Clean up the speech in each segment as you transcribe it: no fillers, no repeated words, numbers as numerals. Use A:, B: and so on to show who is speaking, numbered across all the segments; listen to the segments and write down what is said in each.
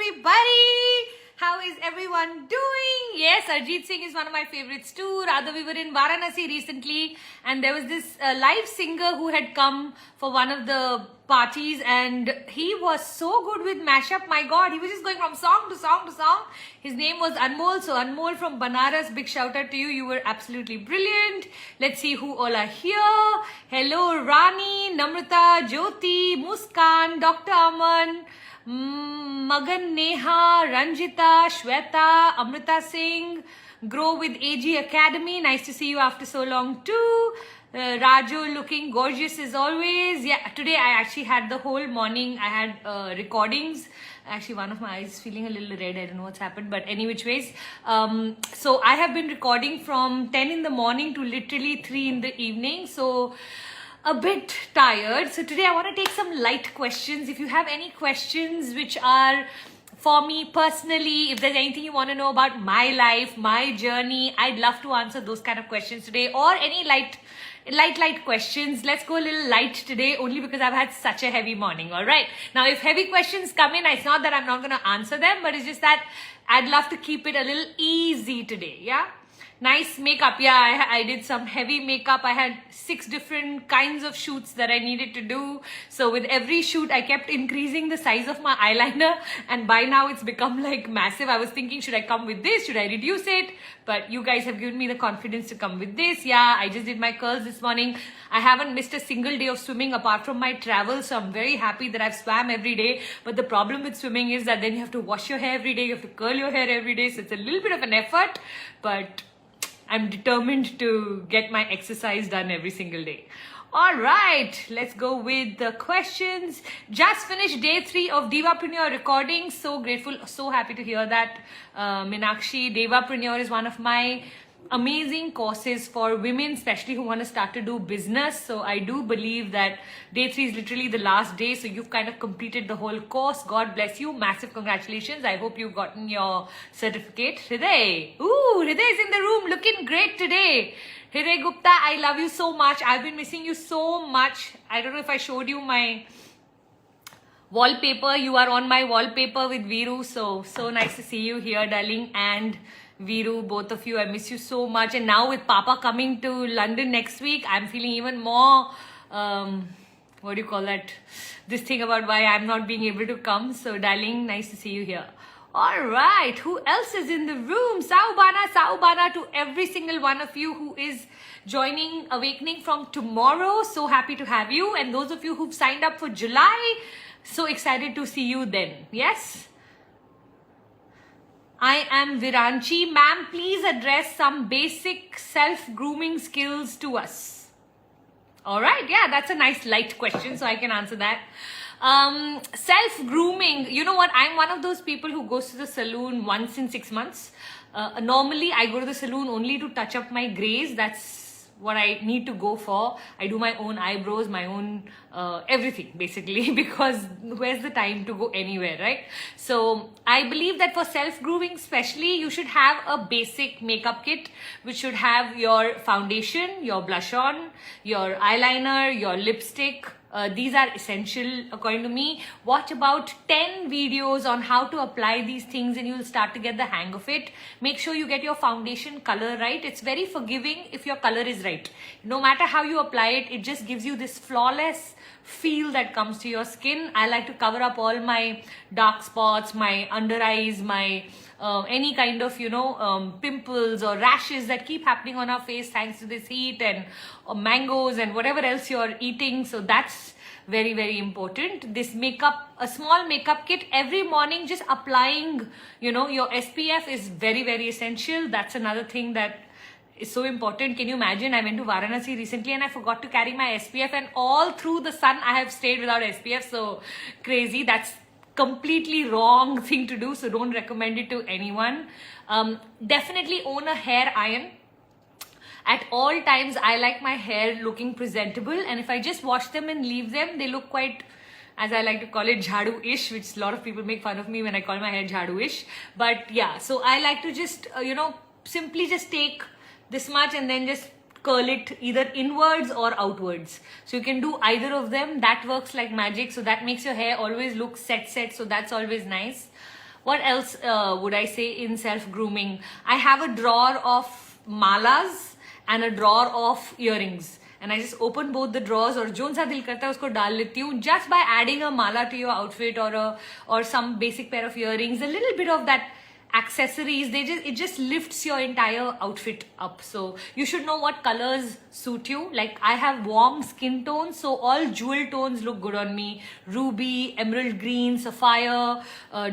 A: everybody. How is everyone doing? Yes, Arjit Singh is one of my favorites too. Rather, we were in Varanasi recently and there was this live singer who had come for one of the parties and he was so good with mashup. My God, he was just going from song to song to song. His name was Anmol. So Anmol from Banaras, big shout out to you. You were absolutely brilliant. Let's see who all are here. Hello, Rani, Namrata, Jyoti, Muskan, Dr. Aman, Magan, Neha, Ranjita, Shweta, Amrita Singh, Grow with AG Academy. Nice to see you after so long too. Raju looking gorgeous as always. Yeah, today I actually had the whole morning. I had recordings. Actually, one of my eyes is feeling a little red. I don't know what's happened, but any which ways. So I have been recording from 10 in the morning to literally 3 in the evening. So a bit tired. So today I want to take some light questions. If you have any questions which are for me personally, if there's anything you want to know about my life, my journey, I'd love to answer those kind of questions today, or any light questions. Let's go a little light today, only because I've had such a heavy morning. All right. Now, if heavy questions come in, it's not that I'm not going to answer them, but it's just that I'd love to keep it a little easy today. Yeah. Nice makeup. Yeah, I did some heavy makeup. I had 6 different kinds of shoots that I needed to do. So with every shoot, I kept increasing the size of my eyeliner. And by now, it's become like massive. I was thinking, should I come with this? Should I reduce it? But you guys have given me the confidence to come with this. Yeah, I just did my curls this morning. I haven't missed a single day of swimming apart from my travel. So I'm very happy that I've swam every day. But the problem with swimming is that then you have to wash your hair every day. You have to curl your hair every day. So it's a little bit of an effort. But I'm determined to get my exercise done every single day. All right, let's go with the questions. Just finished day 3 of Devapreneur recording. So grateful, so happy to hear that, Minakshi. Devapreneur is one of my amazing courses for women, especially who want to start to do business. So I do believe that day 3 is literally the last day. So you've kind of completed the whole course. God bless you. Massive congratulations. I hope you've gotten your certificate. Hriday. Ooh, Hriday is in the room looking great today. Hriday Gupta, I love you so much. I've been missing you so much. I don't know if I showed you my wallpaper. You are on my wallpaper with Viru. So nice to see you here, darling. And Viru, both of you, I miss you so much. And now with Papa coming to London next week, I'm feeling even more, what do you call that? This thing about why I'm not being able to come. So darling, nice to see you here. All right, who else is in the room? Saubana to every single one of you who is joining Awakening from tomorrow. So happy to have you. And those of you who've signed up for July, so excited to see you then. Yes? I am Viranchi. Ma'am, please address some basic self-grooming skills to us. All right. Yeah, that's a nice light question, so I can answer that. Self-grooming. You know what? I'm one of those people who goes to the salon once in 6 months. Normally, I go to the salon only to touch up my grays. That's what I need to go for. I do my own eyebrows, my own everything basically, because where's the time to go anywhere, right? So I believe that for self-grooming especially, you should have a basic makeup kit which should have your foundation, your blush on, your eyeliner, your lipstick. These are essential according to me. Watch about 10 videos on how to apply these things and you'll start to get the hang of it. Make sure you get your foundation color right. It's very forgiving if your color is right. No matter how you apply it, it just gives you this flawless feel that comes to your skin. I like to cover up all my dark spots, my under eyes, my any kind of, pimples or rashes that keep happening on our face thanks to this heat and mangoes and whatever else you're eating. So that's very, very important. This makeup, a small makeup kit every morning, just applying, your SPF is very, very essential. That's another thing that is so important. Can you imagine? I went to Varanasi recently and I forgot to carry my SPF, and all through the sun I have stayed without SPF. So crazy. That's completely wrong thing to do, so don't recommend it to anyone. Definitely own a hair iron. At all times, I like my hair looking presentable, and if I just wash them and leave them, they look quite, as I like to call it, jhadu-ish, which a lot of people make fun of me when I call my hair jhadu-ish. But yeah, so I like to just, simply just take this much and then just curl it either inwards or outwards. So you can do either of them. That works like magic. So that makes your hair always look set. So that's always nice. What else would I say in self-grooming? I have a drawer of malas and a drawer of earrings. And I just open both the drawers और zone सा दिल करता है उसको डाल लेती हूँ. Just by adding a mala to your outfit or some basic pair of earrings, a little bit of that accessories, it just lifts your entire outfit up. So you should know what colors suit you. Like I have warm skin tones, so all jewel tones look good on me. Ruby, emerald green, sapphire,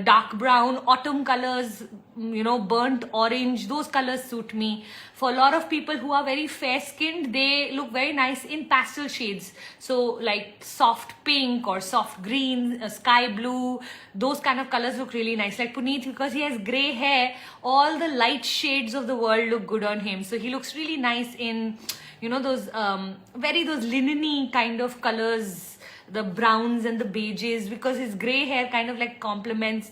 A: dark brown, autumn colors, burnt orange, those colors suit me. For a lot of people who are very fair skinned, they look very nice in pastel shades. So like soft pink or soft green, sky blue, those kind of colors look really nice. Like Puneet, because he has grey hair, all the light shades of the world look good on him. So he looks really nice in, those those linen-y kind of colors, the browns and the beiges, because his gray hair kind of like complements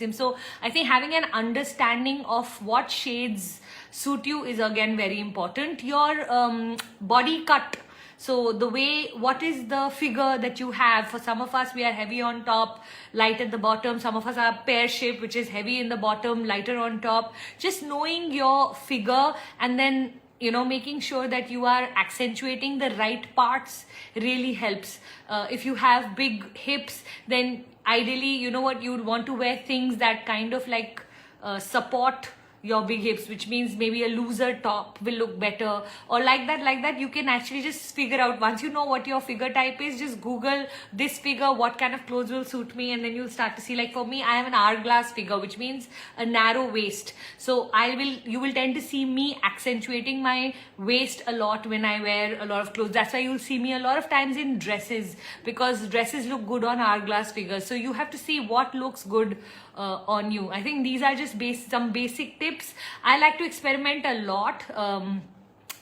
A: him. So I think having an understanding of what shades suit you is again very important. Your body cut, so the way, what is the figure that you have? For some of us, we are heavy on top, light at the bottom. Some of us are pear shape, which is heavy in the bottom, lighter on top. Just knowing your figure and then making sure that you are accentuating the right parts really helps. If you have big hips, then ideally, you would want to wear things that kind of like support your big hips, which means maybe a looser top will look better, or like that you can actually just figure out. Once you know what your figure type is, just Google this figure, what kind of clothes will suit me, and then you'll start to see. Like for me, I have an hourglass figure, which means a narrow waist, so you will tend to see me accentuating my waist a lot when I wear a lot of clothes. That's why you'll see me a lot of times in dresses, because dresses look good on hourglass figures. So you have to see what looks good on you. I think these are just some basic tips. I like to experiment a lot.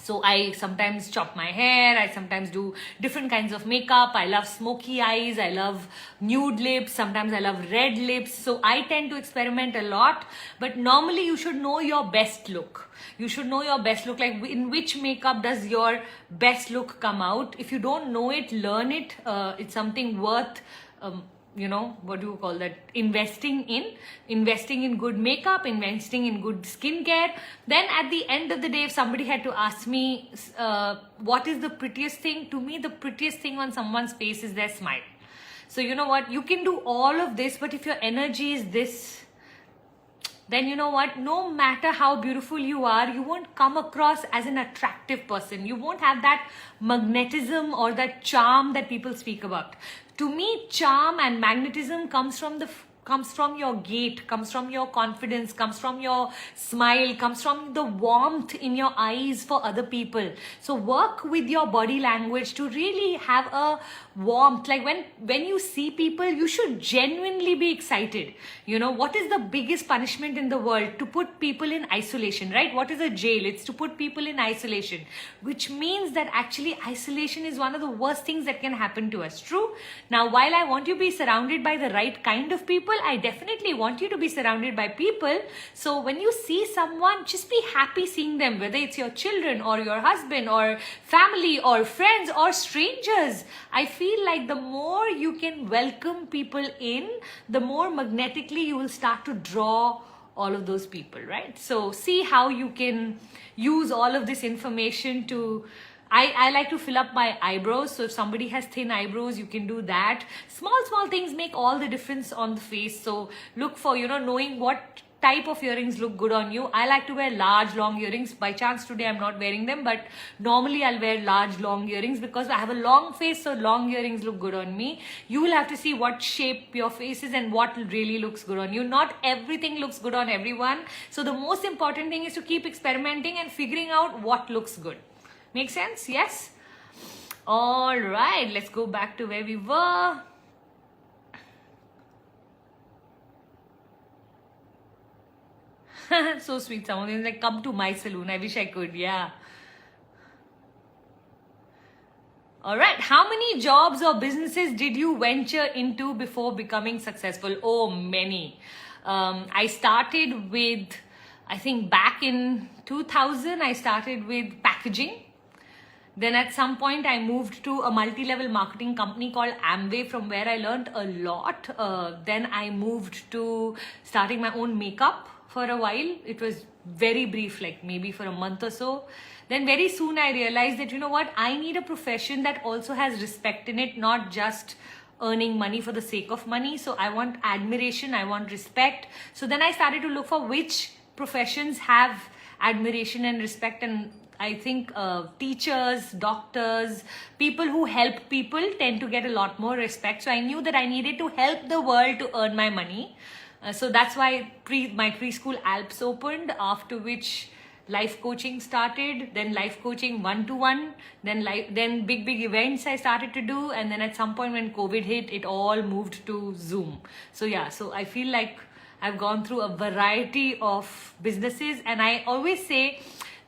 A: So I sometimes chop my hair, I sometimes do different kinds of makeup. I love smoky eyes, I love nude lips, sometimes I love red lips. So I tend to experiment a lot, but normally you should know your best look. You should know your best look, like in which makeup does your best look come out. If you don't know it, learn it. It's something worth what do you call that, investing in good makeup, investing in good skincare. Then at the end of the day, if somebody had to ask me what is the prettiest thing, to me the prettiest thing on someone's face is their smile. So you know what, you can do all of this, but if your energy is this, then you know what, no matter how beautiful you are, you won't come across as an attractive person. You won't have that magnetism or that charm that people speak about. To me, charm and magnetism comes from your gait, comes from your confidence, comes from your smile, comes from the warmth in your eyes for other people. So work with your body language to really have a warmth. Like when you see people, you should genuinely be excited. What is the biggest punishment in the world? To put people in isolation, right? What is a jail? It's to put people in isolation, which means that actually isolation is one of the worst things that can happen to us. True? Now, while I want you to be surrounded by the right kind of people, I definitely want you to be surrounded by people. So when you see someone, just be happy seeing them, whether it's your children or your husband or family or friends or strangers. I feel like the more you can welcome people in, the more magnetically you will start to draw all of those people, right? So see how you can use all of this information to... I like to fill up my eyebrows. So if somebody has thin eyebrows, you can do that. Small things make all the difference on the face. So look for, knowing what type of earrings look good on you. I like to wear large, long earrings. By chance today I'm not wearing them, but normally I'll wear large, long earrings because I have a long face, so long earrings look good on me. You will have to see what shape your face is and what really looks good on you. Not everything looks good on everyone. So the most important thing is to keep experimenting and figuring out what looks good. Make sense? Yes? All right, let's go back to where we were. So sweet. Someone is like, come to my salon. I wish I could. Yeah. All right. How many jobs or businesses did you venture into before becoming successful? Oh, many. I started with, I think back in 2000, I started with packaging. Then at some point I moved to a multi-level marketing company called Amway, from where I learned a lot. Then I moved to starting my own makeup for a while. It was very brief, like maybe for a month or so. Then very soon I realized that, you know what, I need a profession that also has respect in it, not just earning money for the sake of money. So I want admiration, I want respect. So then I started to look for which professions have admiration and respect, and I think teachers, doctors, people who help people tend to get a lot more respect. So I knew that I needed to help the world to earn my money. So that's why my preschool Alps opened, after which life coaching started, then life coaching one-to-one, then big events I started to do, and then at some point when COVID hit, it all moved to Zoom. So yeah, so I feel like I've gone through a variety of businesses, and I always say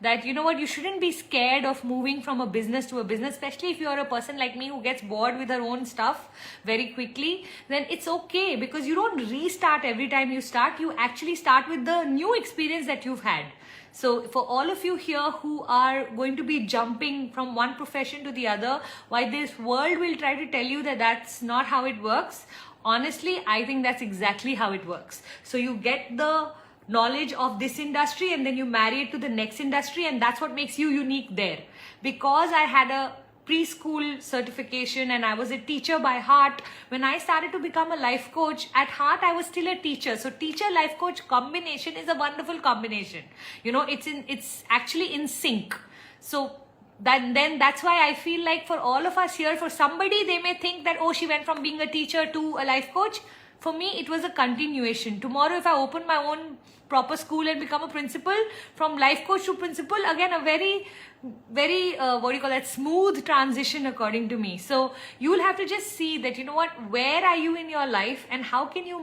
A: that, you know what, you shouldn't be scared of moving from a business to a business, especially if you're a person like me who gets bored with her own stuff very quickly. Then it's okay, because you don't restart every time you start. You actually start with the new experience that you've had. So for all of you here who are going to be jumping from one profession to the other, why this world will try to tell you that that's not how it works, honestly, I think that's exactly how it works. So you get the knowledge of this industry and then you marry it to the next industry, and that's what makes you unique there. Because I had a preschool certification and I was a teacher by heart, when I started to become a life coach, at heart I was still a teacher. So teacher life coach combination is a wonderful combination. You know, it's actually in sync. So then that's why I feel like for all of us here, for somebody they may think that, oh, she went from being a teacher to a life coach. For me, it was a continuation. Tomorrow, if I open my own proper school and become a principal, from life coach to principal, again, a very, smooth transition according to me. So you will have to just see that, you know what, where are you in your life and how can you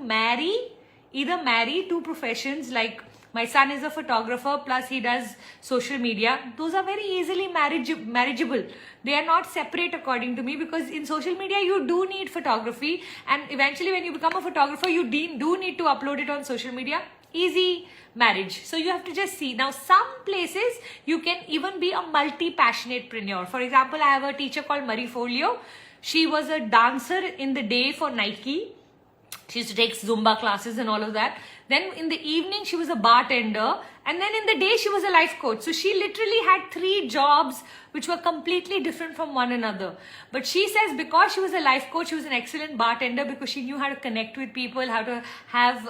A: either marry two professions. Like my son is a photographer, plus he does social media. Those are very easily marriageable. They are not separate according to me, because in social media you do need photography, and eventually when you become a photographer you do need to upload it on social media. Easy marriage. So you have to just see. Now some places you can even be a multi-passionatepreneur. For example, I have a teacher called Marie Folio. She was a dancer in the day for Nike. She used to take Zumba classes and all of that. Then in the evening, she was a bartender. And then in the day, she was a life coach. So she literally had 3 jobs which were completely different from one another. But she says because she was a life coach, she was an excellent bartender, because she knew how to connect with people, how to have,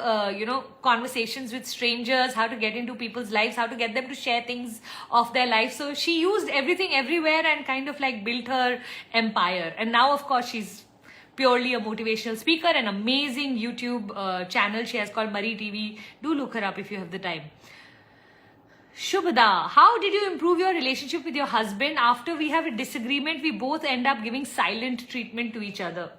A: conversations with strangers, how to get into people's lives, how to get them to share things of their life. So she used everything everywhere and kind of like built her empire. And now, of course, she's purely a motivational speaker, an amazing YouTube channel she has called Marie TV. Do look her up if you have the time. Shubhada, how did you improve your relationship with your husband? After we have a disagreement, we both end up giving silent treatment to each other.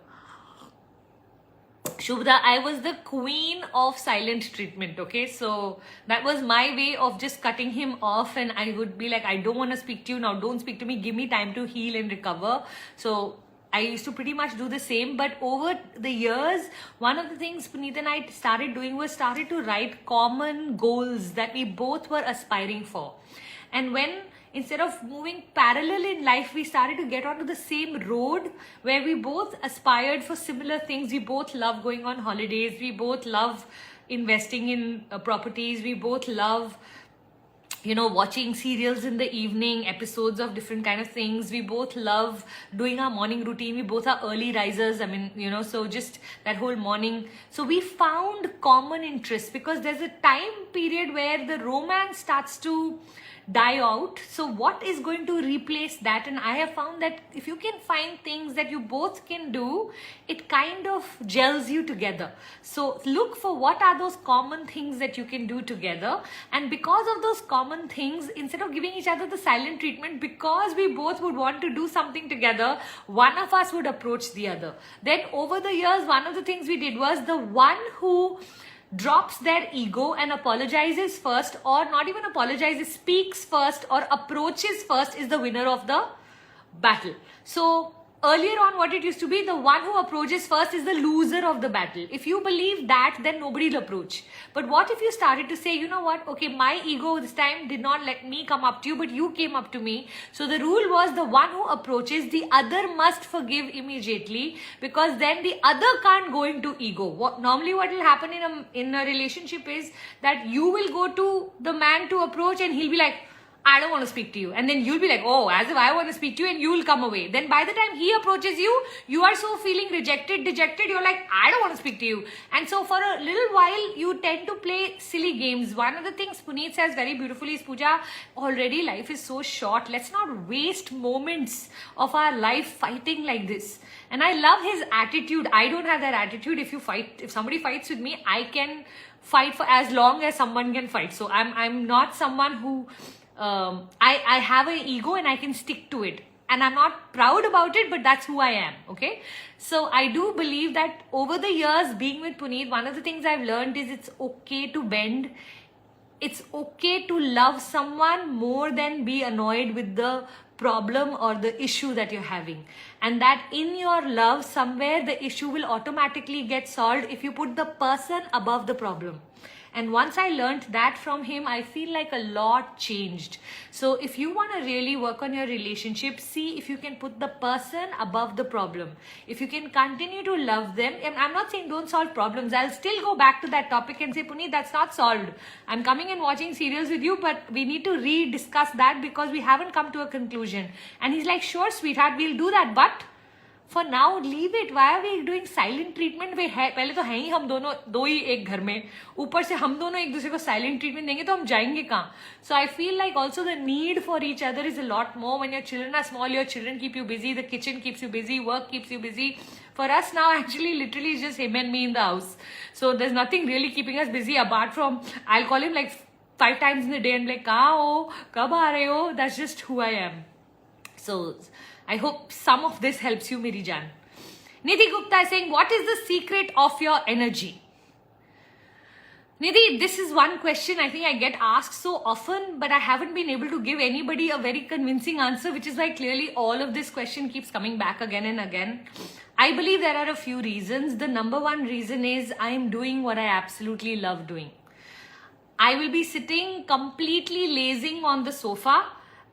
A: Shubhada, I was the queen of silent treatment, okay? So that was my way of just cutting him off, and I would be like, I don't want to speak to you now, don't speak to me, give me time to heal and recover. So I used to pretty much do the same, but over the years, one of the things Puneet and I started doing was started to write common goals that we both were aspiring for. And when, instead of moving parallel in life, we started to get onto the same road where we both aspired for similar things. We both love going on holidays. We both love investing in properties. We both love watching serials in the evening, episodes of different kind of things. We both love doing our morning routine. We both are early risers. I mean, so just that whole morning. So we found common interests, because there's a time period where the romance starts to die out. So what is going to replace that? And I have found that if you can find things that you both can do, it kind of gels you together. So look for what are those common things that you can do together. And because of those common things, instead of giving each other the silent treatment, because we both would want to do something together, one of us would approach the other. Then over the years, one of the things we did was the one who drops their ego and apologizes first, or not even apologizes, speaks first or approaches first, is the winner of the battle. So earlier on what it used to be, the one who approaches first is the loser of the battle. If you believe that, then nobody will approach. But what if you started to say, you know what, okay, my ego this time did not let me come up to you, but you came up to me. So the rule was the one who approaches, the other must forgive immediately, because then the other can't go into ego. Normally what will happen in a relationship is that you will go to the man to approach and he'll be like, I don't want to speak to you. And then you'll be like, oh, as if I want to speak to you, and you will come away. Then by the time he approaches you, you are so feeling rejected, dejected, you're like, I don't want to speak to you. And so for a little while, you tend to play silly games. One of the things Puneet says very beautifully is, Puja, already life is so short. Let's not waste moments of our life fighting like this. And I love his attitude. I don't have that attitude. If somebody fights with me, I can fight for as long as someone can fight. So I'm not someone who... I have an ego and I can stick to it, and I'm not proud about it, but that's who I am. Okay, so I do believe that over the years being with Puneet, one of the things I've learned is it's okay to bend. It's okay to love someone more than be annoyed with the problem or the issue that you're having, and that in your love somewhere the issue will automatically get solved if you put the person above the problem. And once I learned that from him, I feel like a lot changed. So if you want to really work on your relationship, see if you can put the person above the problem. If you can continue to love them, and I'm not saying don't solve problems. I'll still go back to that topic and say, Puneet, that's not solved. I'm coming and watching serials with you, but we need to re-discuss that because we haven't come to a conclusion. And he's like, sure, sweetheart, we'll do that. But for now, leave it. Why are we doing silent treatment? पहले तो हैं ही हम दोनों दो ही एक घर में, ऊपर से हम दोनों एक दूसरे को silent treatment देंगे तो हम जाएंगे कहाँ? So I feel like also the need for each other is a lot more. When your children are small, your children keep you busy, the kitchen keeps you busy, work keeps you busy. For us now, actually, literally, it's just him and me in the house. So there's nothing really keeping us busy apart from, I'll call him like 5 times in a day and like, kahan ho? Kab aa rahe ho? That's just who I am. So I hope some of this helps you, Miri Jan. Nidhi Gupta is saying, what is the secret of your energy? Nidhi, this is one question I think I get asked so often, but I haven't been able to give anybody a very convincing answer, which is why clearly all of this question keeps coming back again and again. I believe there are a few reasons. The number one reason is I am doing what I absolutely love doing. I will be sitting completely lazing on the sofa,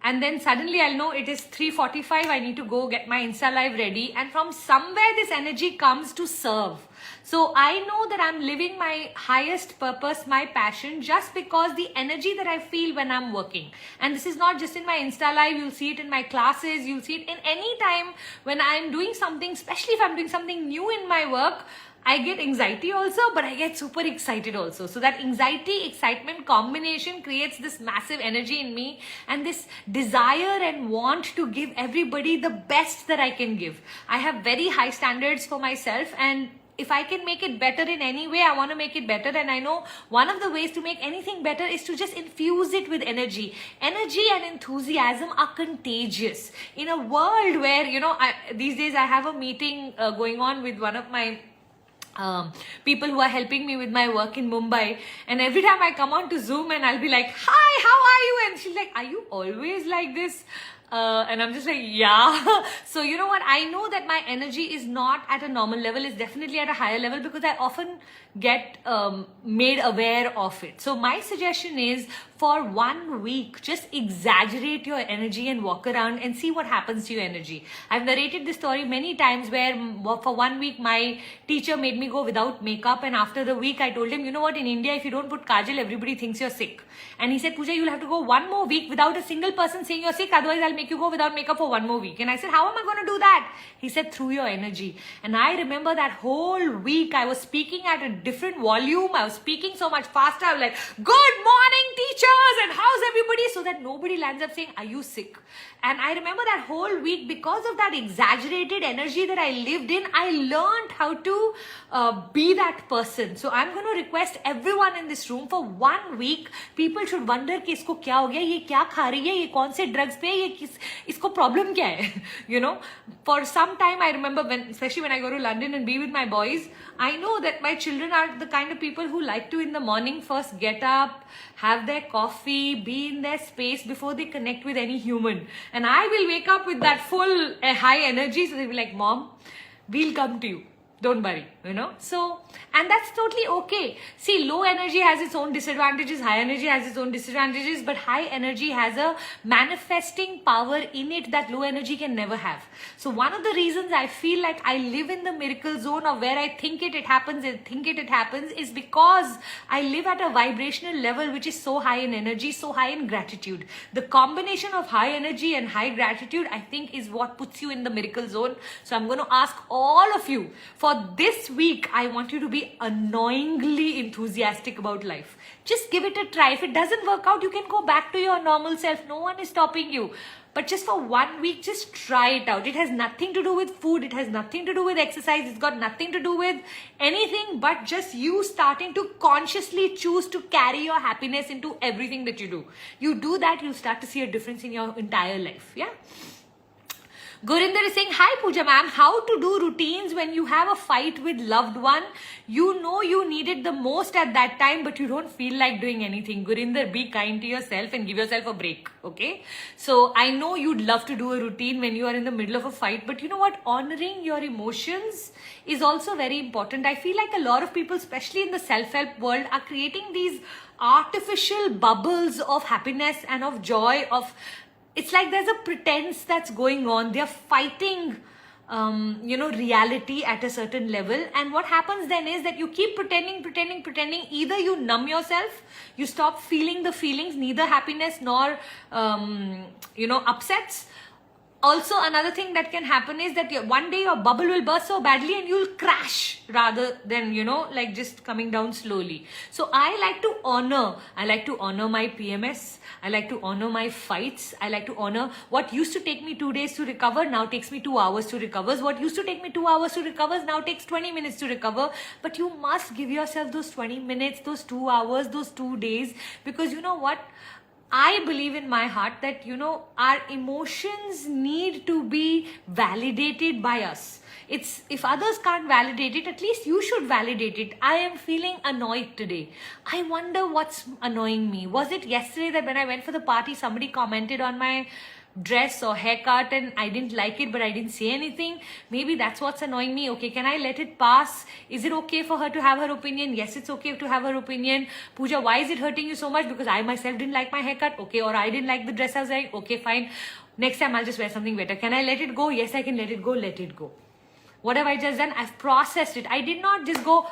A: and then suddenly I'll know it is 3:45, I need to go get my Insta Live ready. And from somewhere this energy comes to serve. So I know that I'm living my highest purpose, my passion, just because the energy that I feel when I'm working. And this is not just in my Insta Live, you'll see it in my classes, you'll see it in any time when I'm doing something, especially if I'm doing something new in my work. I get anxiety also, but I get super excited also. So that anxiety, excitement combination creates this massive energy in me and this desire and want to give everybody the best that I can give. I have very high standards for myself, and if I can make it better in any way, I want to make it better. And I know one of the ways to make anything better is to just infuse it with energy. Energy and enthusiasm are contagious. In a world where, these days I have a meeting going on with one of my people who are helping me with my work in Mumbai, and every time I come on to Zoom and I'll be like, hi, how are you? And she's like, are you always like this? And I'm just like, yeah. So you know what? I know that my energy is not at a normal level. It's definitely at a higher level because I often get made aware of it. So my suggestion is, for 1 week, just exaggerate your energy and walk around and see what happens to your energy. I've narrated this story many times where for 1 week my teacher made me go without makeup, and after the week I told him, you know what, in India if you don't put kajal, everybody thinks you're sick. And he said, Puja, you'll have to go 1 more week without a single person saying you're sick, otherwise I'll make you go without makeup for 1 more week. And I said, how am I going to do that? He said, through your energy. And I remember that whole week I was speaking at a different volume. I was speaking so much faster. I was like, good morning teachers, and how's everybody? So that nobody lands up saying, are you sick? And I remember that whole week, because of that exaggerated energy that I lived in, I learned how to be that person. So I'm going to request everyone in this room, for 1 week, people should wonder कि इसको क्या हो गया, ये क्या खा रही है, ये कौन से drugs पे, ये isko problem kya hai? You know, for some time I remember especially when I go to London and be with my boys, I know that my children are the kind of people who like to in the morning first get up, have their coffee, be in their space before they connect with any human. And I will wake up with that full high energy, so they'll be like, Mom, we'll come to you. Don't worry, you know. So, and that's totally okay. See, low energy has its own disadvantages, high energy has its own disadvantages, but high energy has a manifesting power in it that low energy can never have. So one of the reasons I feel like I live in the miracle zone of where I think it happens is because I live at a vibrational level which is so high in energy, so high in gratitude. The combination of high energy and high gratitude, I think, is what puts you in the miracle zone. So I'm going to ask all of you, for this week, I want you to be annoyingly enthusiastic about life. Just give it a try. If it doesn't work out, you can go back to your normal self. No one is stopping you. But just for 1 week, just try it out. It has nothing to do with food. It has nothing to do with exercise. It's got nothing to do with anything but just you starting to consciously choose to carry your happiness into everything that you do. You do that, you'll start to see a difference in your entire life. Yeah. Gurinder is saying, hi Puja ma'am, how to do routines when you have a fight with loved one? You know you need it the most at that time, but you don't feel like doing anything. Gurinder, be kind to yourself and give yourself a break, okay? So I know you'd love to do a routine when you are in the middle of a fight, but you know what? Honoring your emotions is also very important. I feel like a lot of people, especially in the self-help world, are creating these artificial bubbles of happiness and of joy, it's like there's a pretense that's going on. They're fighting, reality at a certain level. And what happens then is that you keep pretending. Either you numb yourself, you stop feeling the feelings, neither happiness nor, upsets. Also, another thing that can happen is that one day your bubble will burst so badly and you'll crash rather than, like just coming down slowly. So I like to honor my PMS. I like to honor my fights. I like to honor what used to take me 2 days to recover now takes me 2 hours to recover. What used to take me 2 hours to recover now takes 20 minutes to recover. But you must give yourself those 20 minutes, those 2 hours, those 2 days, because you know what? I believe in my heart that, our emotions need to be validated by us. If others can't validate it, at least you should validate it. I am feeling annoyed today. I wonder what's annoying me. Was it yesterday that when I went for the party, somebody commented on my dress or haircut and I didn't like it, but I didn't say anything? Maybe that's what's annoying me. Okay, can I let it pass? Is it okay for her to have her opinion? Yes, it's okay to have her opinion. Pooja, why is it hurting you so much? Because I myself didn't like my haircut. Okay, or I didn't like the dress I was wearing. Okay, fine. Next time I'll just wear something better. Can I let it go? Yes, I can let it go. Let it go. What have I just done? I've processed it. I did not just go,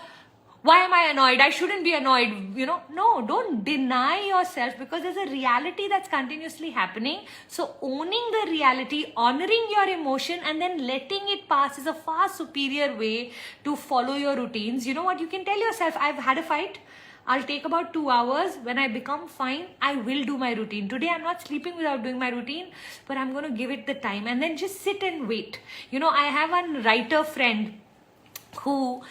A: why am I annoyed? I shouldn't be annoyed. No, don't deny yourself, because there's a reality that's continuously happening. So owning the reality, honoring your emotion, and then letting it pass is a far superior way to follow your routines. You know what? You can tell yourself, I've had a fight. I'll take about 2 hours. When I become fine, I will do my routine. Today, I'm not sleeping without doing my routine, but I'm going to give it the time and then just sit and wait. I have a writer friend who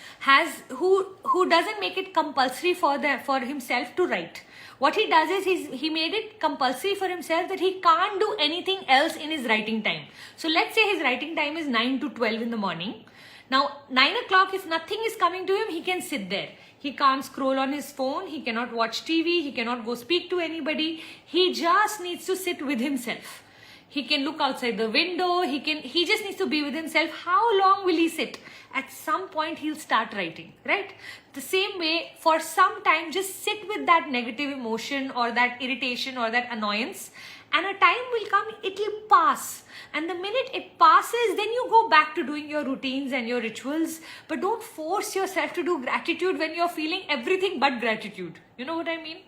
A: doesn't make it compulsory for himself to write. What he does is he made it compulsory for himself that he can't do anything else in his writing time. So let's say his writing time is 9 to 12 in the morning. Now 9 o'clock, if nothing is coming to him, he can sit there. He can't scroll on his phone. He cannot watch TV. He cannot go speak to anybody. He just needs to sit with himself. He can look outside the window. He just needs to be with himself. How long will he sit? At some point, he'll start writing, right? The same way, for some time, just sit with that negative emotion or that irritation or that annoyance, and a time will come, it'll pass. And the minute it passes, then you go back to doing your routines and your rituals. But don't force yourself to do gratitude when you're feeling everything but gratitude. You know what I mean?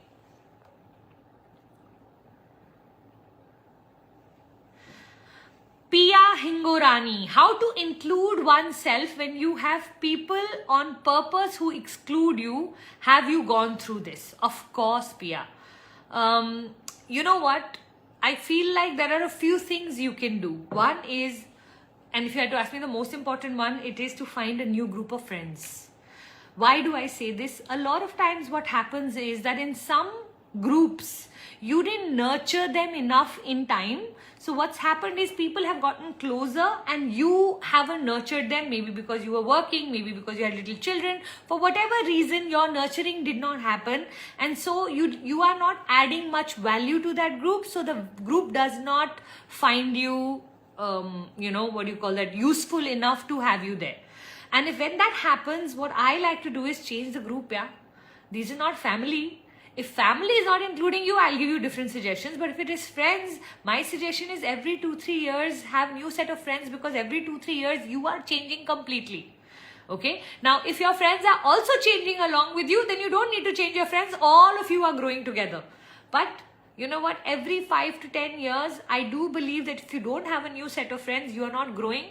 A: Pia Hingorani, how to include oneself when you have people on purpose who exclude you. Have you gone through this? Of course, Pia. You know what? I feel like there are a few things you can do. One is, and if you had to ask me the most important one, it is to find a new group of friends. Why do I say this? A lot of times what happens is that in some groups, you didn't nurture them enough in time. So what's happened is people have gotten closer and you haven't nurtured them, maybe because you were working, maybe because you had little children. For whatever reason, your nurturing did not happen. And so you are not adding much value to that group. So the group does not find you, useful enough to have you there. And when that happens, what I like to do is change the group. Yeah, these are not family. If family is not including you, I'll give you different suggestions. But if it is friends, my suggestion is every 2-3 years, have new set of friends, because every 2-3 years, you are changing completely. Okay. Now, if your friends are also changing along with you, then you don't need to change your friends. All of you are growing together. But you know what? Every 5 to 10 years, I do believe that if you don't have a new set of friends, you are not growing.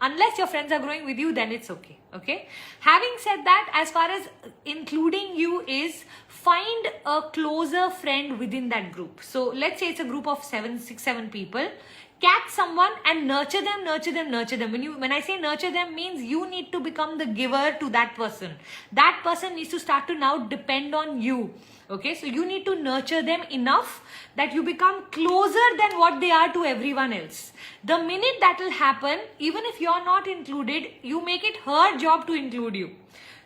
A: Unless your friends are growing with you, then it's okay. Okay. Having said that, as far as including you is, find a closer friend within that group. So let's say it's a group of 6-7 people. Catch someone and nurture them. When I say nurture them, means you need to become the giver to that person. That person needs to start to now depend on you. Okay, so you need to nurture them enough that you become closer than what they are to everyone else. The minute that will happen, even if you're not included, you make it her job to include you.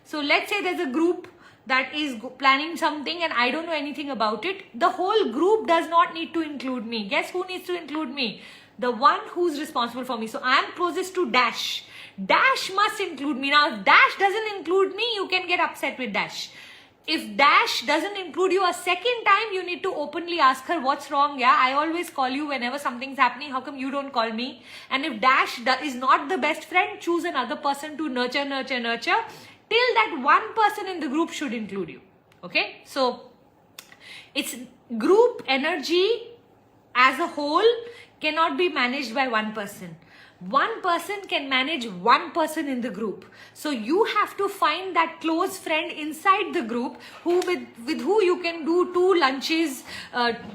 A: So let's say there's a group that is planning something and I don't know anything about it. The whole group does not need to include me. Guess who needs to include me? The one who's responsible for me. So I am closest to Dash. Dash must include me. Now, if Dash doesn't include me, you can get upset with Dash. If Dash doesn't include you a second time, you need to openly ask her, what's wrong? Yeah, I always call you whenever something's happening. How come you don't call me? And if Dash is not the best friend, choose another person to nurture. Till that one person in the group should include you. Okay? So, it's group energy as a whole cannot be managed by one person. One person can manage one person in the group. So you have to find that close friend inside the group with who you can do 2 lunches,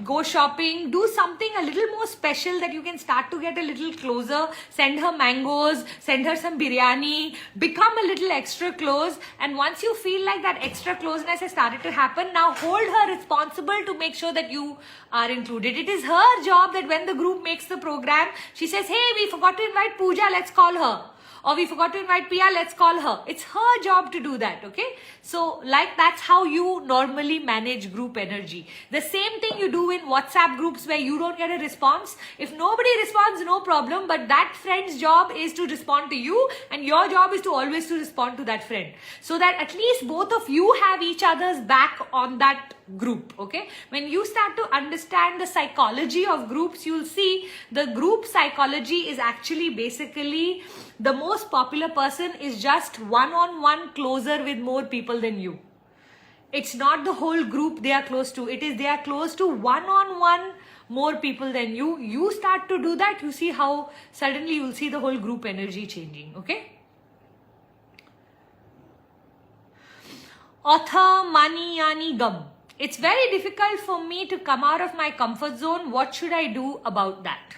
A: go shopping, do something a little more special that you can start to get a little closer, send her mangoes, send her some biryani, become a little extra close. And once you feel like that extra closeness has started to happen, now hold her responsible to make sure that you are included. It is her job that when the group makes the program, she says, hey, we forgot to invite Puja, let's call her. Or we forgot to invite Pia, let's call her. It's her job to do that, okay? So, that's how you normally manage group energy. The same thing you do in WhatsApp groups where you don't get a response. If nobody responds, no problem. But that friend's job is to respond to you, and your job is to always to respond to that friend. So that at least both of you have each other's back on that group, okay? When you start to understand the psychology of groups, you'll see the group psychology is actually basically the most popular person is just one-on-one closer with more people than you. It's not the whole group they are close to. It is they are close to one-on-one more people than you. You start to do that, you see how suddenly you'll see the whole group energy changing, okay? Author Maniyani Gum. It's very difficult for me to come out of my comfort zone. What should I do about that?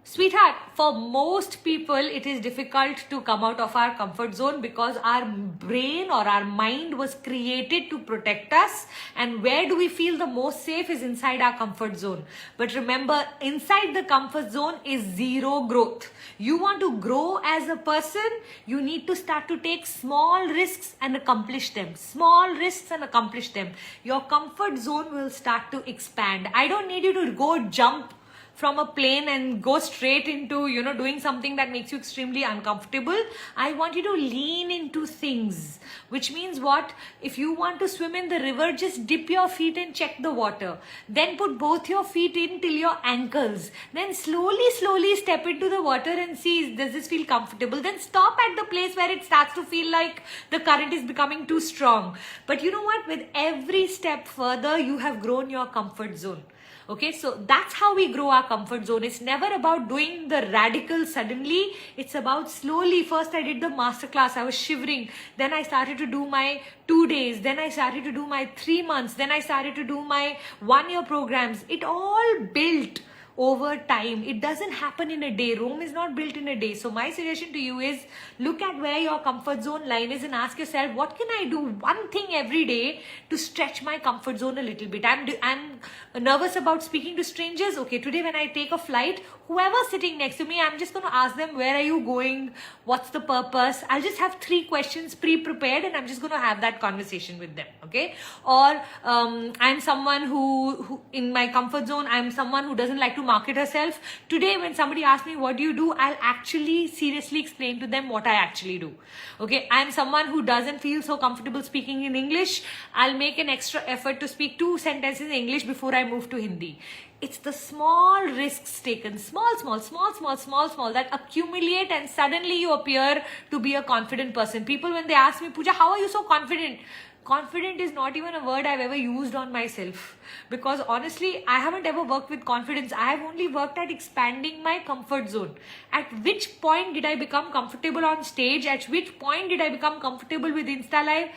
A: Sweetheart, for most people, it is difficult to come out of our comfort zone because our brain or our mind was created to protect us. And where do we feel the most safe is inside our comfort zone. But remember, inside the comfort zone is zero growth. You want to grow as a person, you need to start to take small risks and accomplish them. Small risks and accomplish them. Your comfort zone will start to expand. I don't need you to go jump from a plane and go straight into, doing something that makes you extremely uncomfortable. I want you to lean into things, which means what? If you want to swim in the river, just dip your feet and check the water. Then put both your feet in till your ankles. Then slowly step into the water and see, does this feel comfortable? Then stop at the place where it starts to feel like the current is becoming too strong. But you know what? With every step further, you have grown your comfort zone. Okay, so that's how we grow our comfort zone. It's never about doing the radical suddenly. It's about slowly. First, I did the masterclass. I was shivering. Then I started to do my 2 days. Then I started to do my 3 months. Then I started to do my 1-year programs. It all built over time. It doesn't happen in a day. Rome is not built in a day. So my suggestion to you is look at where your comfort zone line is and ask yourself, what can I do one thing every day to stretch my comfort zone a little bit? I'm nervous about speaking to strangers. Okay, today when I take a flight, whoever's sitting next to me, I'm just going to ask them, where are you going? What's the purpose? I'll just have 3 questions pre-prepared and I'm just going to have that conversation with them. Okay. Or I'm someone who in my comfort zone, I'm someone who doesn't like to market herself. Today when somebody asks me, what do you do? I'll actually seriously explain to them what I actually do. Okay. I'm someone who doesn't feel so comfortable speaking in English. I'll make an extra effort to speak 2 sentences in English before I move to Hindi. It's the small risks taken, small, that accumulate and suddenly you appear to be a confident person. People, when they ask me, Puja, how are you so confident? Confident is not even a word I've ever used on myself, because honestly, I haven't ever worked with confidence. I have only worked at expanding my comfort zone. At which point did I become comfortable on stage? At which point did I become comfortable with Insta Live?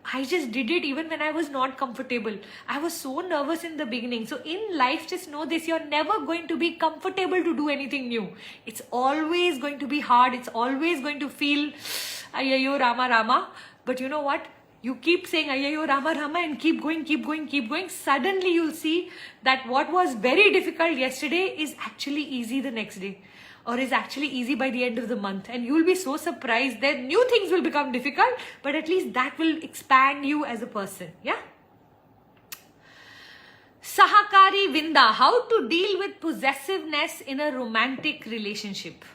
A: I just did it even when I was not comfortable. I was so nervous in the beginning. So in life, just know this, you're never going to be comfortable to do anything new. It's always going to be hard. It's always going to feel, Ayyayo Rama Rama. But you know what? You keep saying Ayyayo Rama Rama and keep going. Suddenly you'll see that what was very difficult yesterday is actually easy the next day. Or is actually easy by the end of the month. And you'll be so surprised that new things will become difficult, but at least that will expand you as a person. Yeah? Sahakari Vinda, how to deal with possessiveness in a romantic relationship.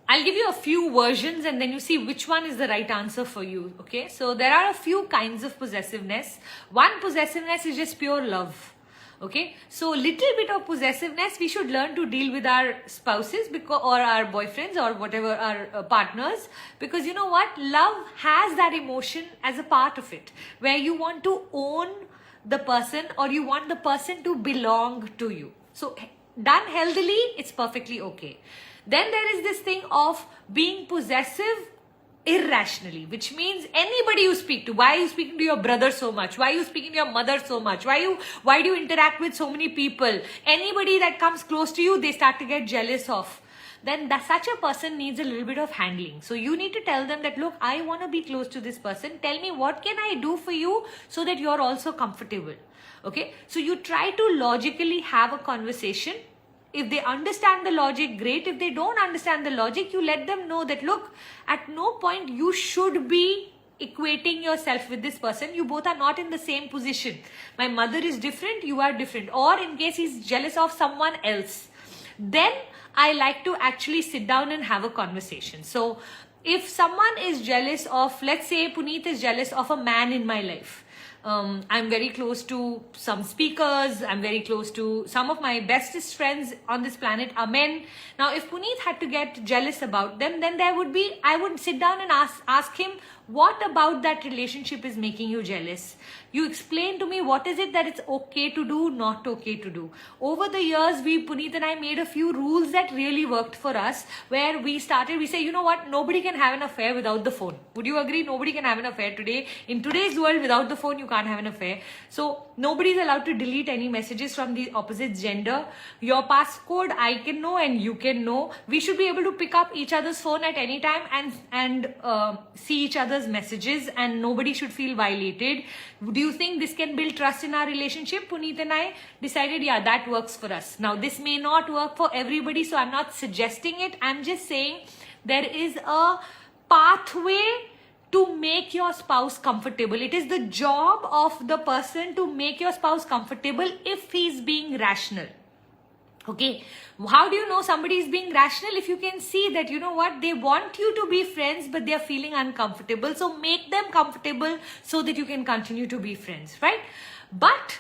A: I'll give you a few versions and then you see which one is the right answer for you. Okay, so there are a few kinds of possessiveness. One possessiveness is just pure love. Okay, so little bit of possessiveness we should learn to deal with our spouses or our boyfriends or whatever, our partners, because you know what, love has that emotion as a part of it, where you want to own the person or you want the person to belong to you. So done healthily, it's perfectly okay. Then there is this thing of being possessive irrationally, which means anybody you speak to, why are you speaking to your brother so much? Why are you speaking to your mother so much? Why do you interact with so many people? Anybody that comes close to you, they start to get jealous of. Then such a person needs a little bit of handling. So you need to tell them that, look, I want to be close to this person. Tell me, what can I do for you so that you're also comfortable? Okay. So you try to logically have a conversation. If they understand the logic, great. If they don't understand the logic, you let them know that, look, at no point you should be equating yourself with this person. You both are not in the same position. My mother is different, you are different. Or in case he's jealous of someone else, then I like to actually sit down and have a conversation. So if someone is jealous of, let's say Puneet is jealous of a man in my life. I'm very close to some speakers. I'm very close to some of my bestest friends on this planet are men. Now, if Puneet had to get jealous about them, then I would sit down and ask him, what about that relationship is making you jealous? You explain to me, what is it that it's okay to do, not okay to do. Over the years, Puneet and I made a few rules that really worked for us, where we say, you know what, nobody can have an affair without the phone. Would you agree? Nobody can have an affair today. In today's world, without the phone, you can't have an affair. So nobody is allowed to delete any messages from the opposite gender. Your passcode, I can know and you can know. We should be able to pick up each other's phone at any time and see each other's messages, and nobody should feel violated. Do you think this can build trust in our relationship? Puneet and I decided, yeah, that works for us. Now, this may not work for everybody, so I'm not suggesting it. I'm just saying there is a pathway to make your spouse comfortable. It is the job of the person to make your spouse comfortable if he's being rational. Okay, how do you know somebody is being rational? If you can see that, you know what, they want you to be friends, but they are feeling uncomfortable. So make them comfortable so that you can continue to be friends, right? But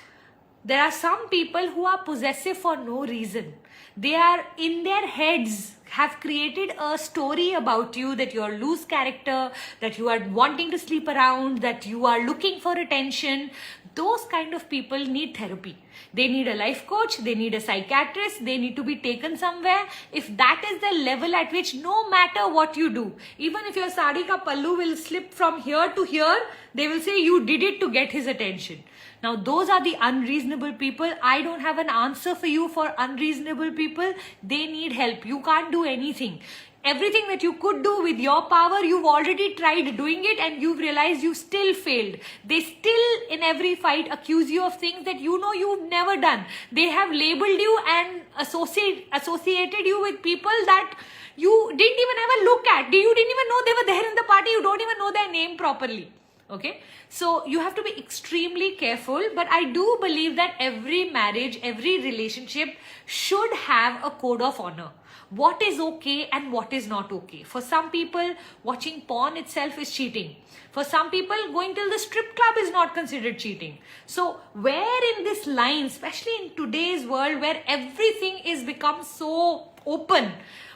A: there are some people who are possessive for no reason. They are in their heads have created a story about you that you are loose character, that you are wanting to sleep around, that you are looking for attention. those kind of people need therapy. They need a life coach, they need a psychiatrist, they need to be taken somewhere. If that is the level at which no matter what you do, even if your sari ka pallu will slip from here to here, they will say you did it to get his attention. Now those are the unreasonable people. I don't have an answer for you for unreasonable people. They need help. You can't do anything. Everything that you could do with your power, you've already tried doing it and you've realized you still failed. They still in every fight accuse you of things that you know you've never done. They have labeled you and associated you with people that you didn't even ever look at. You didn't even know they were there in the party. You don't even know their name properly. Okay, so you have to be extremely careful, but I do believe that every marriage, every relationship should have a code of honor. What is okay and what is not okay. For some people, watching porn itself is cheating. For some people, going till the strip club is not considered cheating. So where in this line, especially in today's world where everything is become so open,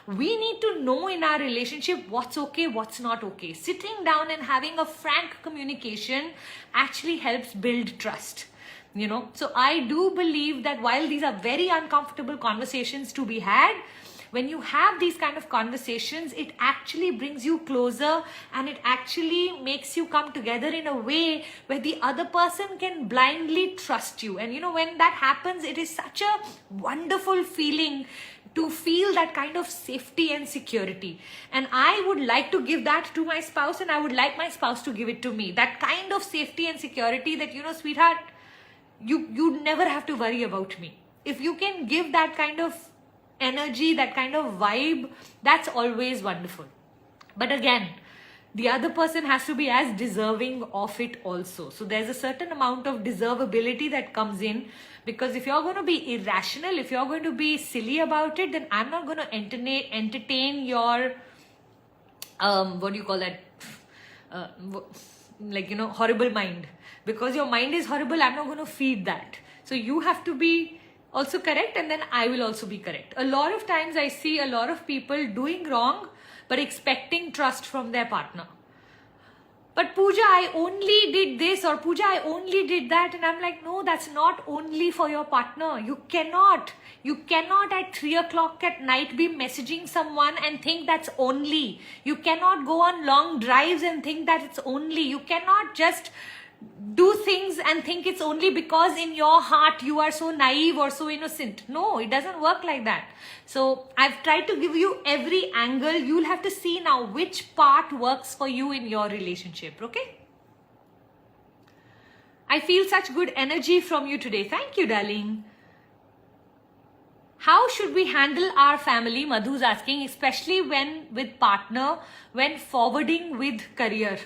A: we need to know in our relationship what's okay, what's not okay. Sitting down and having a frank communication actually helps build trust. You know, so I do believe that while these are very uncomfortable conversations to be had, when you have these kind of conversations, it actually brings you closer and it actually makes you come together in a way where the other person can blindly trust you. And you know, when that happens, it is such a wonderful feeling to feel that kind of safety and security. And I would like to give that to my spouse and I would like my spouse to give it to me. That kind of safety and security that, you know, sweetheart, you never have to worry about me. If you can give that kind of energy, that kind of vibe, that's always wonderful. But again, the other person has to be as deserving of it also. So there's a certain amount of deservability that comes in, because if you're going to be irrational, if you're going to be silly about it, then I'm not going to entertain your what do you call that, like, you know, horrible mind. Because your mind is horrible, I'm not going to feed that. So you have to be also correct, and then I will also be correct. A lot of times I see a lot of people doing wrong but expecting trust from their partner. But Puja, I only did this, or Puja, I only did that. And I'm like, no, that's not only for your partner. You cannot at 3 o'clock at night be messaging someone and think that's only. You cannot go on long drives and think that it's only. You cannot just do things and think it's only because in your heart you are so naive or so innocent. No, it doesn't work like that. So I've tried to give you every angle. You'll have to see now which part works for you in your relationship. Okay? I feel such good energy from you today. Thank you, darling. How should we handle our family? Madhu's asking, especially when with partner, when forwarding with career.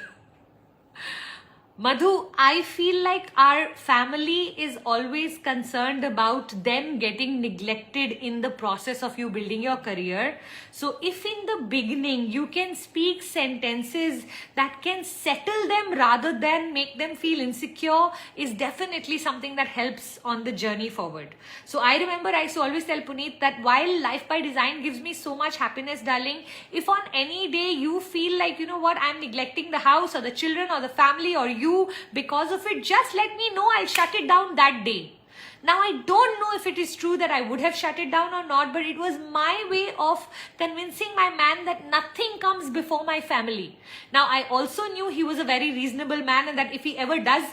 A: Madhu, I feel like our family is always concerned about them getting neglected in the process of you building your career. So if in the beginning you can speak sentences that can settle them rather than make them feel insecure, is definitely something that helps on the journey forward. So I remember I used to always tell Puneet that while Life by Design gives me so much happiness, darling, if on any day you feel like, you know what, I'm neglecting the house or the children or the family or you because of it, just let me know. I'll shut it down that day. Now, I don't know if it is true that I would have shut it down or not, but it was my way of convincing my man that nothing comes before my family. Now, I also knew he was a very reasonable man and that if he ever does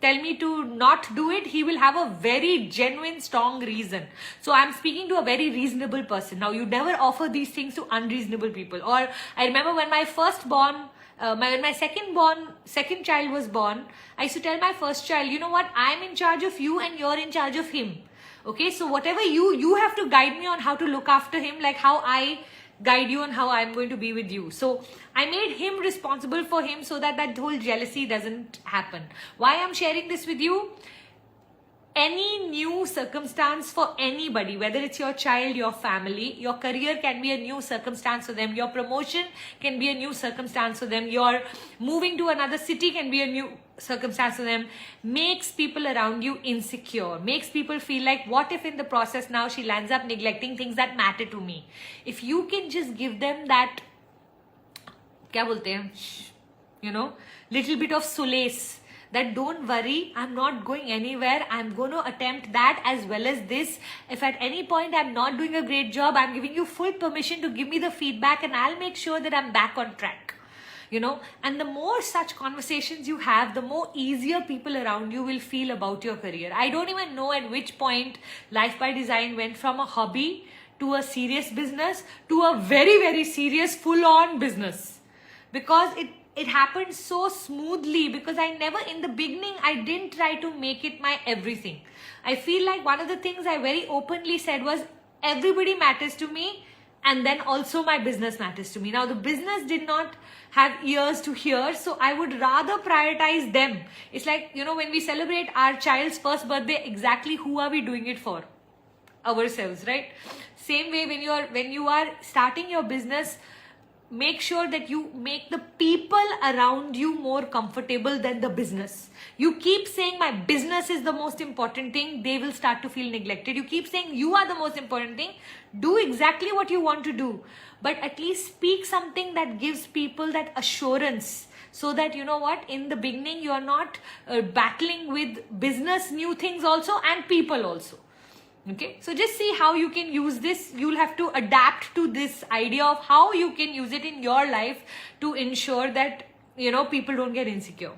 A: tell me to not do it, he will have a very genuine, strong reason. So I'm speaking to a very reasonable person. Now, you never offer these things to unreasonable people. Or I remember when my when my second child was born, I used to tell my first child, you know what, I'm in charge of you and you're in charge of him. Okay, so whatever you have to guide me on how to look after him, like how I guide you on how I'm going to be with you. So I made him responsible for him so that that whole jealousy doesn't happen. Why I'm sharing this with you? Any new circumstance for anybody, whether it's your child, your family, your career can be a new circumstance for them. Your promotion can be a new circumstance for them. Your moving to another city can be a new circumstance for them. Makes people around you insecure. Makes people feel like, what if in the process now she lands up neglecting things that matter to me? If you can just give them that, क्या बोलते हैं, you know, little bit of solace, that don't worry, I'm not going anywhere. I'm going to attempt that as well as this. If at any point I'm not doing a great job, I'm giving you full permission to give me the feedback, and I'll make sure that I'm back on track. And the more such conversations you have, the more easier people around you will feel about your career. I don't even know at which point Life by Design went from a hobby to a serious business to a very, very serious full-on business, because it happened so smoothly, because I never, in the beginning, I didn't try to make it my everything. I feel like one of the things I very openly said was, everybody matters to me, and then also my business matters to me. Now, the business did not have ears to hear, so I would rather prioritize them. It's like, when we celebrate our child's first birthday, exactly who are we doing it for? Ourselves, right? Same way, when you are starting your business, make sure that you make the people around you more comfortable than the business. You keep saying my business is the most important thing, they will start to feel neglected. You keep saying you are the most important thing, do exactly what you want to do, but at least speak something that gives people that assurance, so that in the beginning you are not battling with business new things also and people also. Okay, so just see how you can use this. You'll have to adapt to this idea of how you can use it in your life to ensure that, people don't get insecure.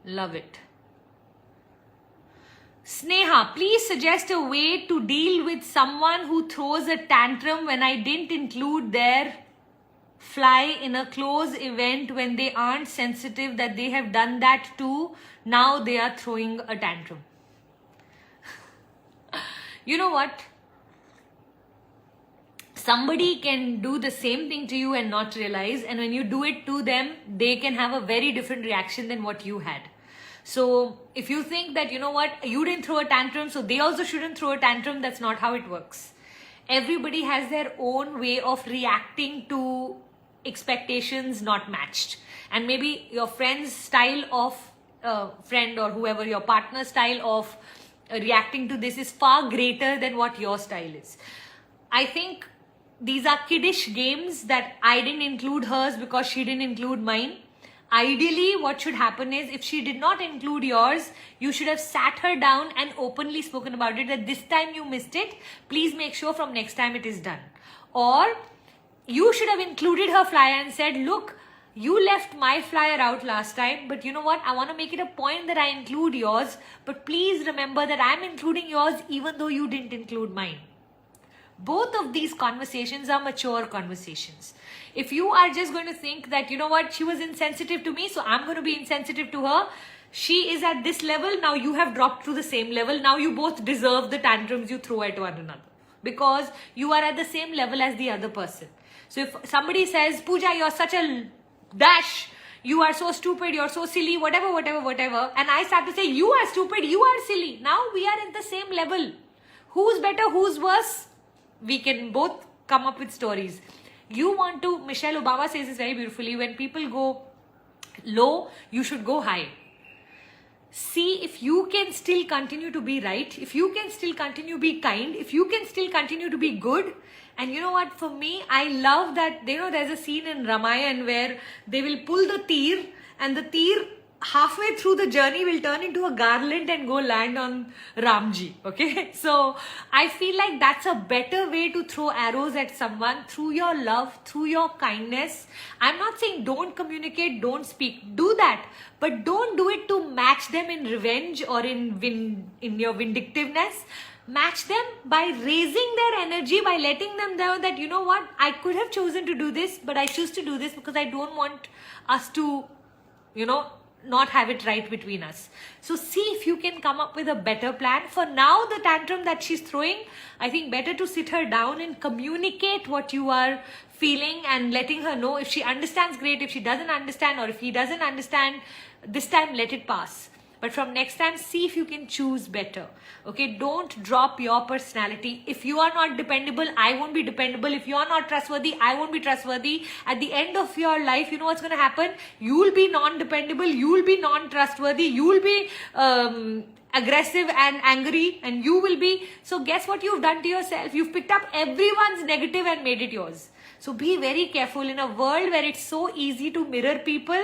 A: Love it. Sneha, please suggest a way to deal with someone who throws a tantrum when I didn't include their fly in a close event, when they aren't sensitive that they have done that too. Now they are throwing a tantrum. You know what? Somebody can do the same thing to you and not realize, and when you do it to them, they can have a very different reaction than what you had. So if you think that, you didn't throw a tantrum, so they also shouldn't throw a tantrum, that's not how it works. Everybody has their own way of reacting to expectations not matched, and maybe your friend's style of friend, or whoever, your partner's style of reacting to this is far greater than what your style is. I think these are kiddish games that I didn't include hers because she didn't include mine. Ideally, what should happen is, if she did not include yours, you should have sat her down and openly spoken about it, that this time you missed it, please make sure from next time it is done. Or you should have included her flyer and said, look, you left my flyer out last time, but you know what, I want to make it a point that I include yours, but please remember that I'm including yours even though you didn't include mine. Both of these conversations are mature conversations. If you are just going to think that, she was insensitive to me, so I'm going to be insensitive to her. She is at this level, now you have dropped to the same level. Now you both deserve the tantrums you throw at one another, because you are at the same level as the other person. So if somebody says, Pooja, you're such a dash, you are so stupid, you're so silly, whatever, and I start to say, you are stupid, you are silly, now we are at the same level. Who's better, who's worse? We can both come up with stories. Michelle Obama says this very beautifully, when people go low, you should go high. See if you can still continue to be right, if you can still continue to be kind, if you can still continue to be good. And you know what, for me, I love that, there's a scene in Ramayan where they will pull the teer, and the teer halfway through the journey will turn into a garland and go land on Ramji. Okay, so I feel like that's a better way to throw arrows at someone, through your love, through your kindness. I'm not saying don't communicate, don't speak, do that, but don't do it to match them in revenge or in your vindictiveness. Match them by raising their energy, by letting them know that, you know what, I could have chosen to do this, but I choose to do this because I don't want us to, not have it right between us. So see if you can come up with a better plan. For now, the tantrum that she's throwing, I think better to sit her down and communicate what you are feeling, and letting her know. If she understands, great. If she doesn't understand, or if he doesn't understand, this time let it pass. But from next time, see if you can choose better. Okay, don't drop your personality. If you are not dependable, I won't be dependable. If you are not trustworthy, I won't be trustworthy. At the end of your life, you know what's going to happen? You will be non-dependable. You will be non-trustworthy. You will be aggressive and angry, and you will be. So guess what you've done to yourself? You've picked up everyone's negative and made it yours. So be very careful in a world where it's so easy to mirror people.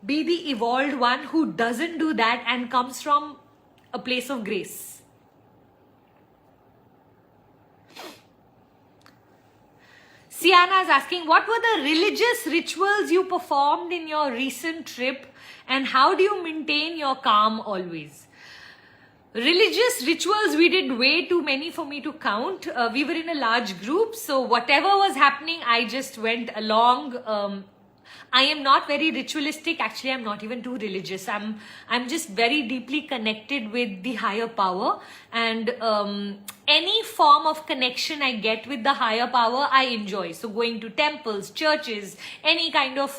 A: Be the evolved one who doesn't do that and comes from a place of grace. Sienna is asking, what were the religious rituals you performed in your recent trip and how do you maintain your calm always? Religious rituals, we did way too many for me to count. We were in a large group, so whatever was happening, I just went along. I am not very ritualistic. Actually, I'm not even too religious. I'm just very deeply connected with the higher power, and any form of connection I get with the higher power, I enjoy. So going to temples, churches, any kind of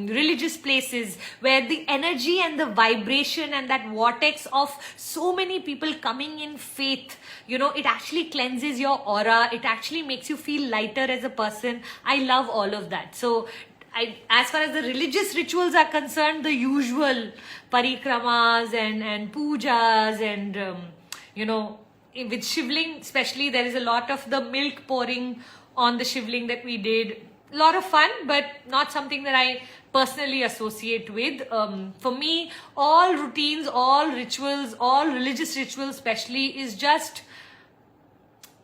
A: religious places where the energy and the vibration and that vortex of so many people coming in faith, you know, it actually cleanses your aura. It actually makes you feel lighter as a person. I love all of that. So as far as the religious rituals are concerned, the usual parikramas and pujas and, you know, with shivling especially, there is a lot of the milk pouring on the shivling that we did. A lot of fun, but not something that I personally associate with. For me, all routines, all rituals, all religious rituals especially is just,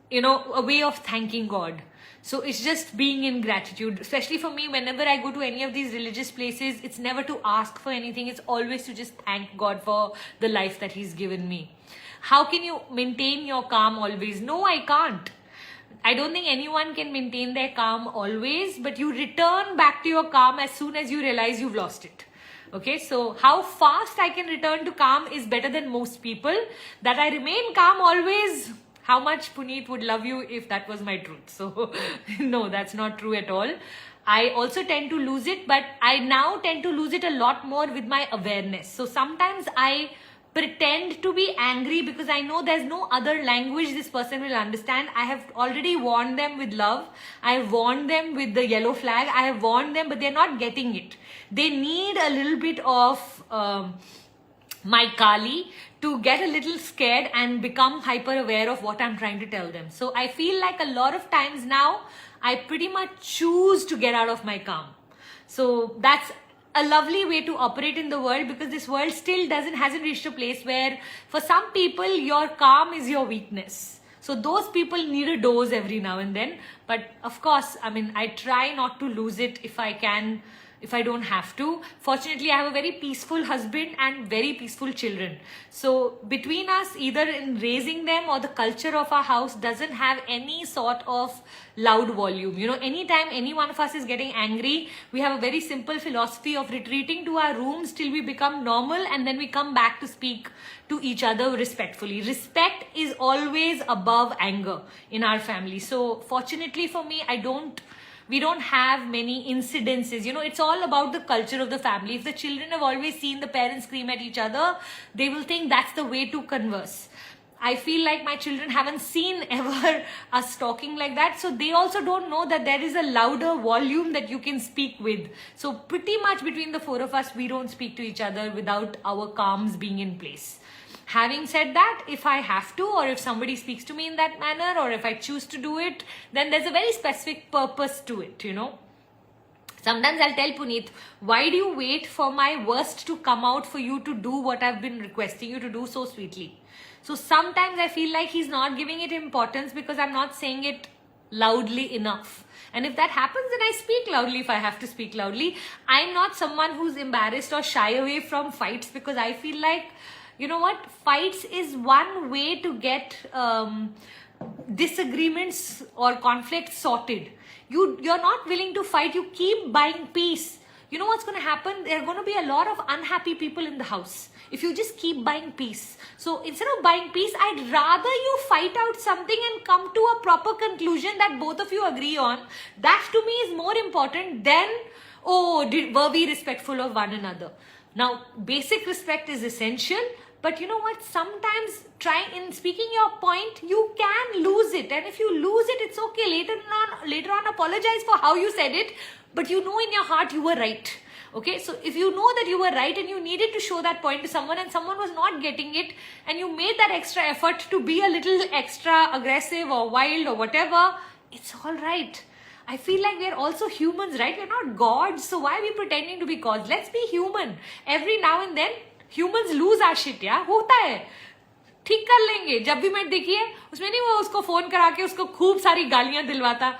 A: you know, a way of thanking God. So it's just being in gratitude. Especially for me, whenever I go to any of these religious places, it's never to ask for anything. It's always to just thank God for the life that He's given me. How can you maintain your calm always? No, I can't. I don't think anyone can maintain their calm always, but you return back to your calm as soon as you realize you've lost it. Okay, so how fast I can return to calm is better than most people. That I remain calm always, how much Puneet would love you if that was my truth. So no, that's not true at all. I also tend to lose it, but I now tend to lose it a lot more with my awareness. So sometimes I pretend to be angry because I know there's no other language this person will understand. I have already warned them with love. I have warned them with the yellow flag. I have warned them, but they're not getting it. They need a little bit of my Kali to get a little scared and become hyper aware of what I'm trying to tell them. So I feel like a lot of times now, I pretty much choose to get out of my calm. So that's a lovely way to operate in the world, because this world still hasn't reached a place where for some people your calm is your weakness. So those people need a dose every now and then. But of course, I mean, I try not to lose it if I can, if I don't have to. Fortunately, I have a very peaceful husband and very peaceful children. So between us, either in raising them or the culture of our house doesn't have any sort of loud volume. You know, anytime any one of us is getting angry, we have a very simple philosophy of retreating to our rooms till we become normal, and then we come back to speak to each other respectfully. Respect is always above anger in our family. So fortunately for me, we don't have many incidences. You know, it's all about the culture of the family. If the children have always seen the parents scream at each other, they will think that's the way to converse. I feel like my children haven't seen ever us talking like that. So they also don't know that there is a louder volume that you can speak with. So pretty much between the four of us, we don't speak to each other without our calms being in place. Having said that, if I have to, or if somebody speaks to me in that manner, or if I choose to do it, then there's a very specific purpose to it, you know. Sometimes I'll tell Puneet, why do you wait for my worst to come out for you to do what I've been requesting you to do so sweetly? So sometimes I feel like he's not giving it importance because I'm not saying it loudly enough. And if that happens, then I speak loudly if I have to speak loudly. I'm not someone who's embarrassed or shy away from fights, because I feel like, you know what, fights is one way to get disagreements or conflicts sorted. You're not willing to fight, you keep buying peace. You know what's going to happen? There are going to be a lot of unhappy people in the house if you just keep buying peace. So instead of buying peace, I'd rather you fight out something and come to a proper conclusion that both of you agree on. That to me is more important than, were we respectful of one another? Now, basic respect is essential. But you know what, sometimes in speaking your point, you can lose it. And if you lose it, it's okay. Later on, apologize for how you said it. But you know in your heart you were right. Okay, so if you know that you were right and you needed to show that point to someone and someone was not getting it, and you made that extra effort to be a little extra aggressive or wild or whatever, it's all right. I feel like we are also humans, right? We're not gods, so why are we pretending to be gods? Let's be human. Every now and then humans lose our shit, yeah? होता है, ठीक कर लेंगे. जब भी मैं देखिए उसमें नहीं वो उसको फोन करा के उसको खूब सारी गालियां दिलवाता.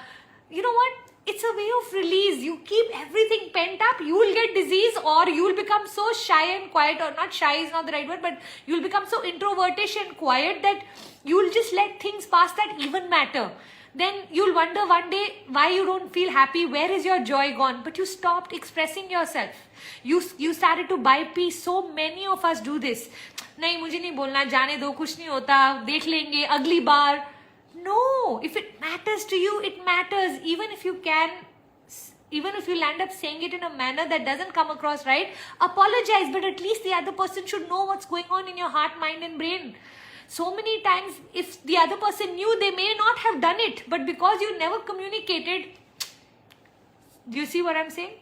A: You know what? It's a way of release. You keep everything pent up, you will get disease, or you will become so shy and quiet, or not shy is not the right word, but you will become so introvertish and quiet that you will just let things pass that even matter. Then you'll wonder one day why you don't feel happy, where is your joy gone? But you stopped expressing yourself. You started to buy peace. So many of us do this. नहीं मुझे नहीं बोलना, जाने दो, कुछ नहीं होता, देख लेंगे अगली बार. No, if it matters to you, it matters. Even if you'll end up saying it in a manner that doesn't come across right, apologize, but at least the other person should know what's going on in your heart, mind and brain. So many times, if the other person knew, they may not have done it, but because you never communicated, do you see what I'm saying?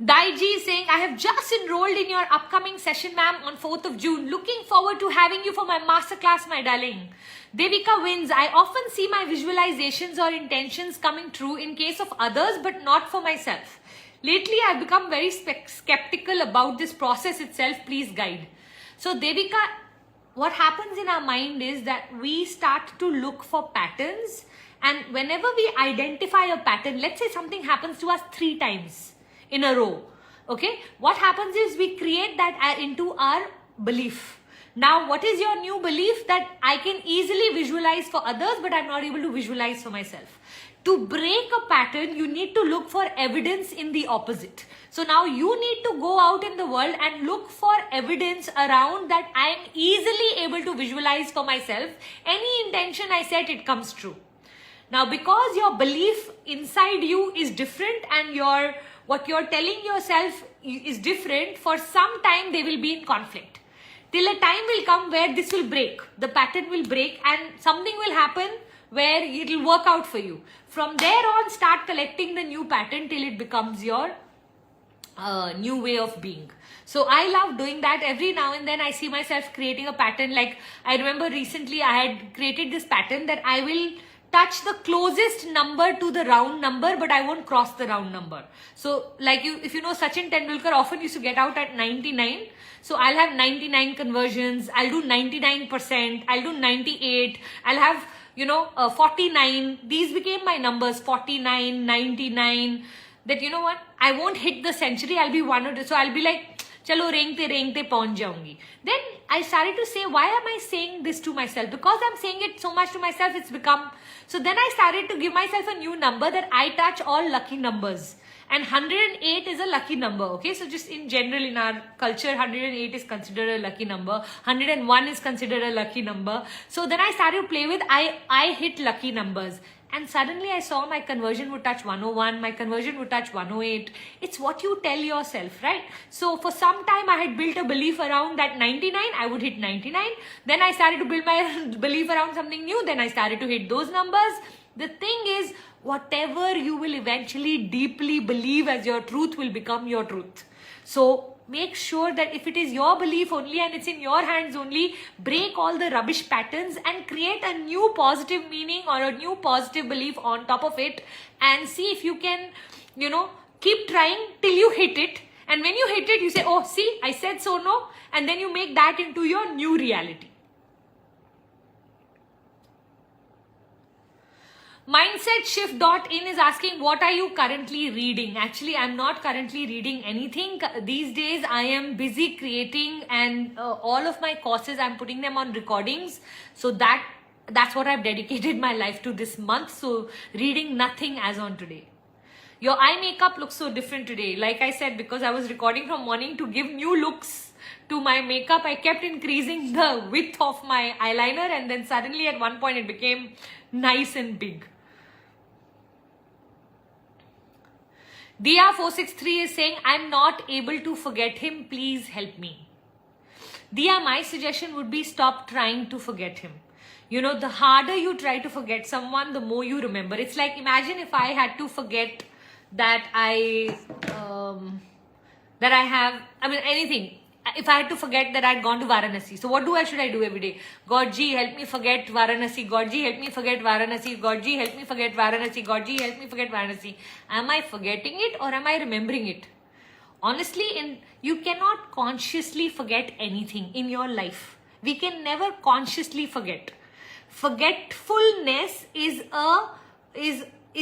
A: Daiji is saying, I have just enrolled in your upcoming session, ma'am, on 4th of June. Looking forward to having you for my masterclass, my darling. Devika wins. I often see my visualizations or intentions coming true in case of others, but not for myself. Lately, I've become very skeptical about this process itself. Please guide. So, Devika, what happens in our mind is that we start to look for patterns, and whenever we identify a pattern, let's say something happens to us 3 times in a row, okay, what happens is we create that into our belief. Now, what is your new belief? That I can easily visualize for others, but I'm not able to visualize for myself. To break a pattern, you need to look for evidence in the opposite. So now you need to go out in the world and look for evidence around that I'm easily able to visualize for myself. Any intention I set, it comes true. Now, because your belief inside you is different and what you're telling yourself is different, for some time they will be in conflict. Till a time will come where this will break. The pattern will break and something will happen where it will work out for you. From there on, start collecting the new pattern till it becomes your new way of being. So I love doing that. Every now and then I see myself creating a pattern. Like I remember recently I had created this pattern that I will touch the closest number to the round number, but I won't cross the round number. So like if you know Sachin Tendulkar often used to get out at 99. So I'll have 99 conversions. I'll do 99%. I'll do 98. I'll have 49. These became my numbers, 49, 99. That you know what? I won't hit the century. I'll be 1 or 2. So I'll be like, chalo rengte pahunch jaungi. Then I started to say, why am I saying this to myself? Because I'm saying it so much to myself, it's become. So then I started to give myself a new number that I touch all lucky numbers. And 108 is a lucky number, okay? So just in general in our culture, 108 is considered a lucky number. 101 is considered a lucky number. So then I started to play with, I hit lucky numbers. And suddenly I saw my conversion would touch 101, my conversion would touch 108. It's what you tell yourself, right? So for some time I had built a belief around that 99, I would hit 99. Then I started to build my belief around something new. Then I started to hit those numbers. The thing is, whatever you will eventually deeply believe as your truth will become your truth. So make sure that if it is your belief only and it's in your hands only, break all the rubbish patterns and create a new positive meaning or a new positive belief on top of it, and see if you can, keep trying till you hit it. And when you hit it, you say, oh, see, I said so, no. And then you make that into your new reality. MindsetShift.in is asking, what are you currently reading? Actually, I'm not currently reading anything. These days, I am busy creating, and all of my courses, I'm putting them on recordings. So that's what I've dedicated my life to this month. So reading nothing as on today. Your eye makeup looks so different today. Like I said, because I was recording from morning to give new looks to my makeup, I kept increasing the width of my eyeliner, and then suddenly at one point it became nice and big. Dia463 is saying, I'm not able to forget him. Please help me. Dia, my suggestion would be stop trying to forget him. The harder you try to forget someone, the more you remember. It's like, imagine if I had to forget that anything. if I had to forget that I'd gone to Varanasi. So what should I do every day? God ji, help me forget Varanasi. God ji, help me forget Varanasi. God ji, help me forget Varanasi. God ji, help me forget Varanasi. Am I forgetting it or am I remembering it? Honestly, you cannot consciously forget anything in your life. We can never consciously forget. Forgetfulness is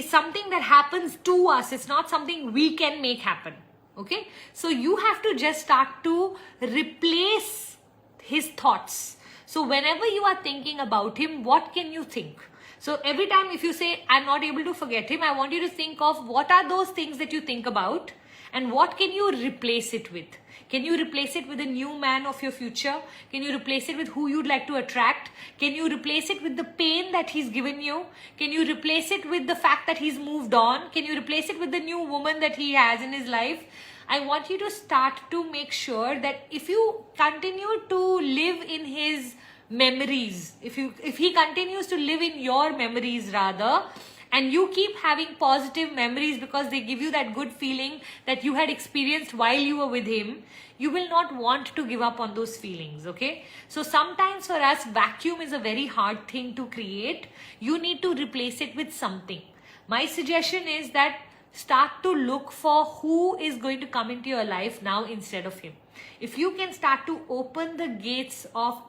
A: something that happens to us. It's not something we can make happen. Okay, so you have to just start to replace his thoughts. So whenever you are thinking about him, what can you think? So every time if you say, I'm not able to forget him, I want you to think of what are those things that you think about and what can you replace it with? Can you replace it with a new man of your future? Can you replace it with who you'd like to attract? Can you replace it with the pain that he's given you? Can you replace it with the fact that he's moved on? Can you replace it with the new woman that he has in his life? I want you to start to make sure that if you continue to live in his memories, if he continues to live in your memories rather, and you keep having positive memories because they give you that good feeling that you had experienced while you were with him, you will not want to give up on those feelings, okay? So sometimes for us, vacuum is a very hard thing to create. You need to replace it with something. My suggestion is that start to look for who is going to come into your life now instead of him. If you can start to open the gates of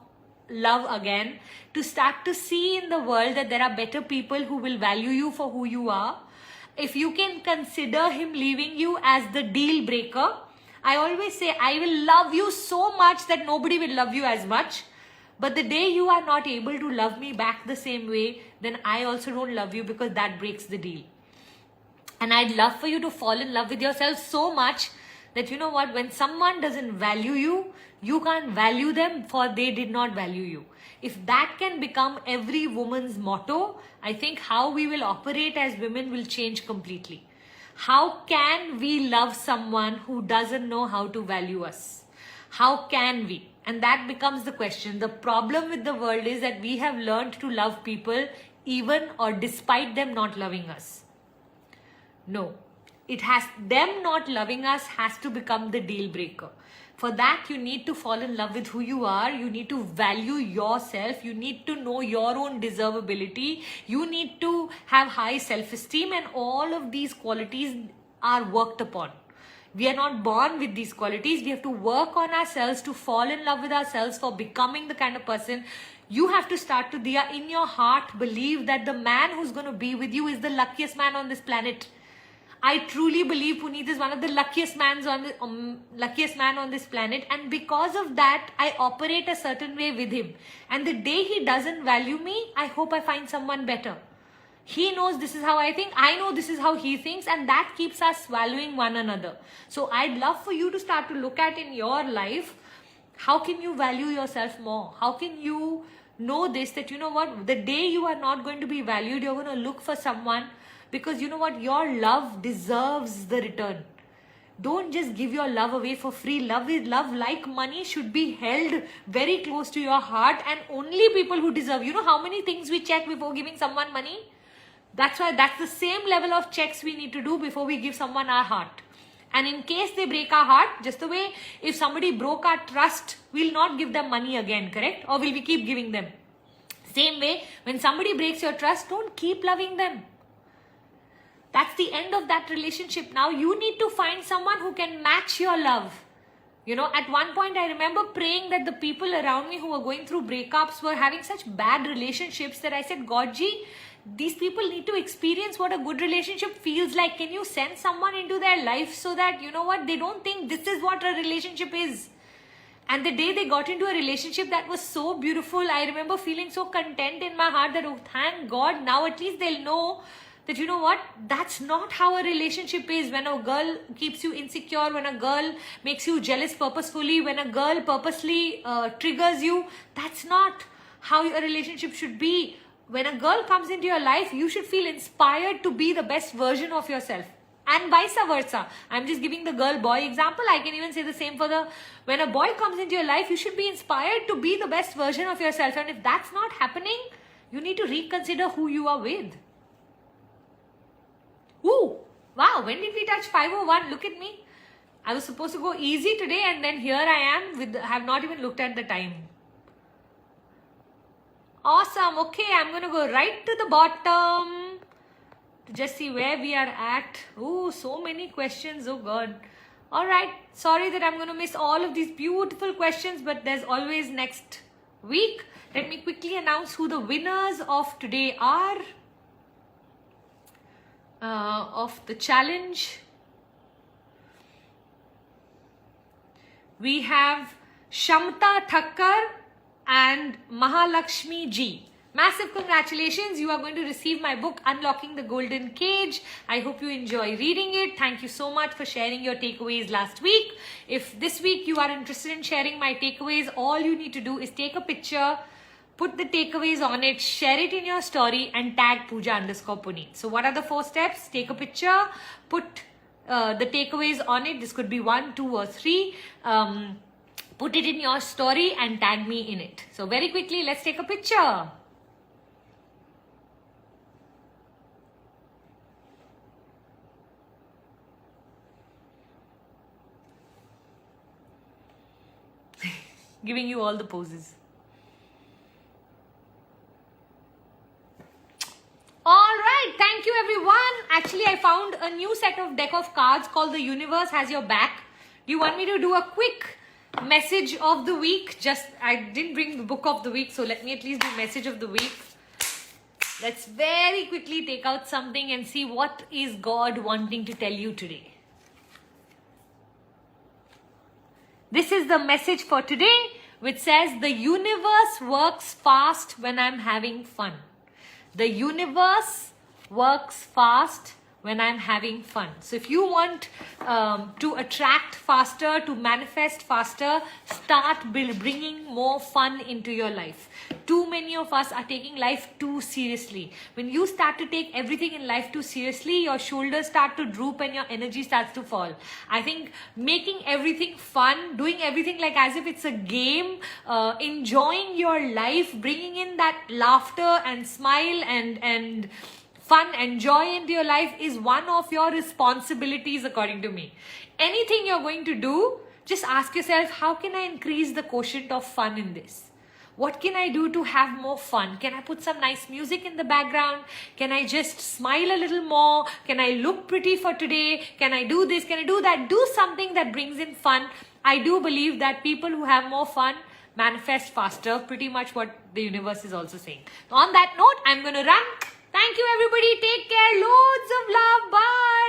A: love again, to start to see in the world that there are better people who will value you for who you are, if you can consider him leaving you as the deal breaker, I always say I will love you so much that nobody will love you as much. But the day you are not able to love me back the same way, then I also don't love you, because that breaks the deal. And I'd love for you to fall in love with yourself so much that, you know what, when someone doesn't value you, you can't value them for they did not value you. If that can become every woman's motto, I think how we will operate as women will change completely. How can we love someone who doesn't know how to value us? How can we? And that becomes the question. The problem with the world is that we have learned to love people even or despite them not loving us. No, them not loving us has to become the deal breaker. For that, you need to fall in love with who you are. You need to value yourself. You need to know your own deservability. You need to have high self-esteem, and all of these qualities are worked upon. We are not born with these qualities. We have to work on ourselves to fall in love with ourselves for becoming the kind of person. You have to start to, Diya, in your heart, believe that the man who's going to be with you is the luckiest man on this planet. I truly believe Puneet is one of the luckiest man on this planet, and because of that, I operate a certain way with him. And the day he doesn't value me, I hope I find someone better. He knows this is how I think, I know this is how he thinks, and that keeps us valuing one another. So I'd love for you to start to look at in your life, how can you value yourself more? How can you know this, that you know what, the day you are not going to be valued, you're going to look for someone. Because you know what, your love deserves the return. Don't just give your love away for free. Love, like money, should be held very close to your heart, and only people who deserve. You know how many things we check before giving someone money? That's why that's the same level of checks we need to do before we give someone our heart. And in case they break our heart, just the way if somebody broke our trust, we'll not give them money again, correct? Or will we keep giving them? Same way, when somebody breaks your trust, don't keep loving them. That's the end of that relationship. Now you need to find someone who can match your love. You know, at one point I remember praying that the people around me who were going through breakups were having such bad relationships that I said, Godji, these people need to experience what a good relationship feels like. Can you send someone into their life so that, you know what, they don't think this is what a relationship is. And the day they got into a relationship that was so beautiful, I remember feeling so content in my heart that, oh, thank God, now at least they'll know that, you know what, that's not how a relationship is. When a girl keeps you insecure, when a girl makes you jealous purposefully, when a girl purposely triggers you, that's not how a relationship should be. When a girl comes into your life, you should feel inspired to be the best version of yourself. And vice versa. I'm just giving the girl-boy example. I can even say the same for when a boy comes into your life, you should be inspired to be the best version of yourself. And if that's not happening, you need to reconsider who you are with. Ooh, wow, when did we touch 501? Look at me. I was supposed to go easy today, and then here I am have not even looked at the time. Awesome. Okay, I'm going to go right to the bottom to just see where we are at. Oh, so many questions. Oh God. All right. Sorry that I'm going to miss all of these beautiful questions, but there's always next week. Let me quickly announce who the winners of today are. Of the challenge. We have Shamta Thakkar and Mahalakshmi Ji. Massive congratulations. You are going to receive my book, Unlocking the Golden Cage. I hope you enjoy reading it. Thank you so much for sharing your takeaways last week. If this week you are interested in sharing my takeaways, all you need to do is take a picture, put the takeaways on it, share it in your story, and tag Puja_Puneet. So what are the 4 steps? Take a picture, put the takeaways on it. This could be 1, 2, or 3. Put it in your story and tag me in it. So very quickly, let's take a picture. Giving you all the poses. All right, thank you everyone. Actually, I found a new set of deck of cards called The Universe Has Your Back. Do you want me to do a quick message of the week? I didn't bring the book of the week, so let me at least do message of the week. Let's very quickly take out something and see what is God wanting to tell you today. This is the message for today, which says, the universe works fast when I'm having fun. The universe works fast when I'm having fun. So if you want to attract faster, to manifest faster, start bringing more fun into your life. Too many of us are taking life too seriously. When you start to take everything in life too seriously, your shoulders start to droop and your energy starts to fall. I think making everything fun, doing everything like as if it's a game, enjoying your life, bringing in that laughter and smile and fun and joy into your life is one of your responsibilities, according to me. Anything you're going to do, just ask yourself, how can I increase the quotient of fun in this? What can I do to have more fun? Can I put some nice music in the background? Can I just smile a little more? Can I look pretty for today? Can I do this? Can I do that? Do something that brings in fun. I do believe that people who have more fun manifest faster, pretty much what the universe is also saying. On that note, I'm going to run. Thank you everybody. Take care. Loads of love. Bye.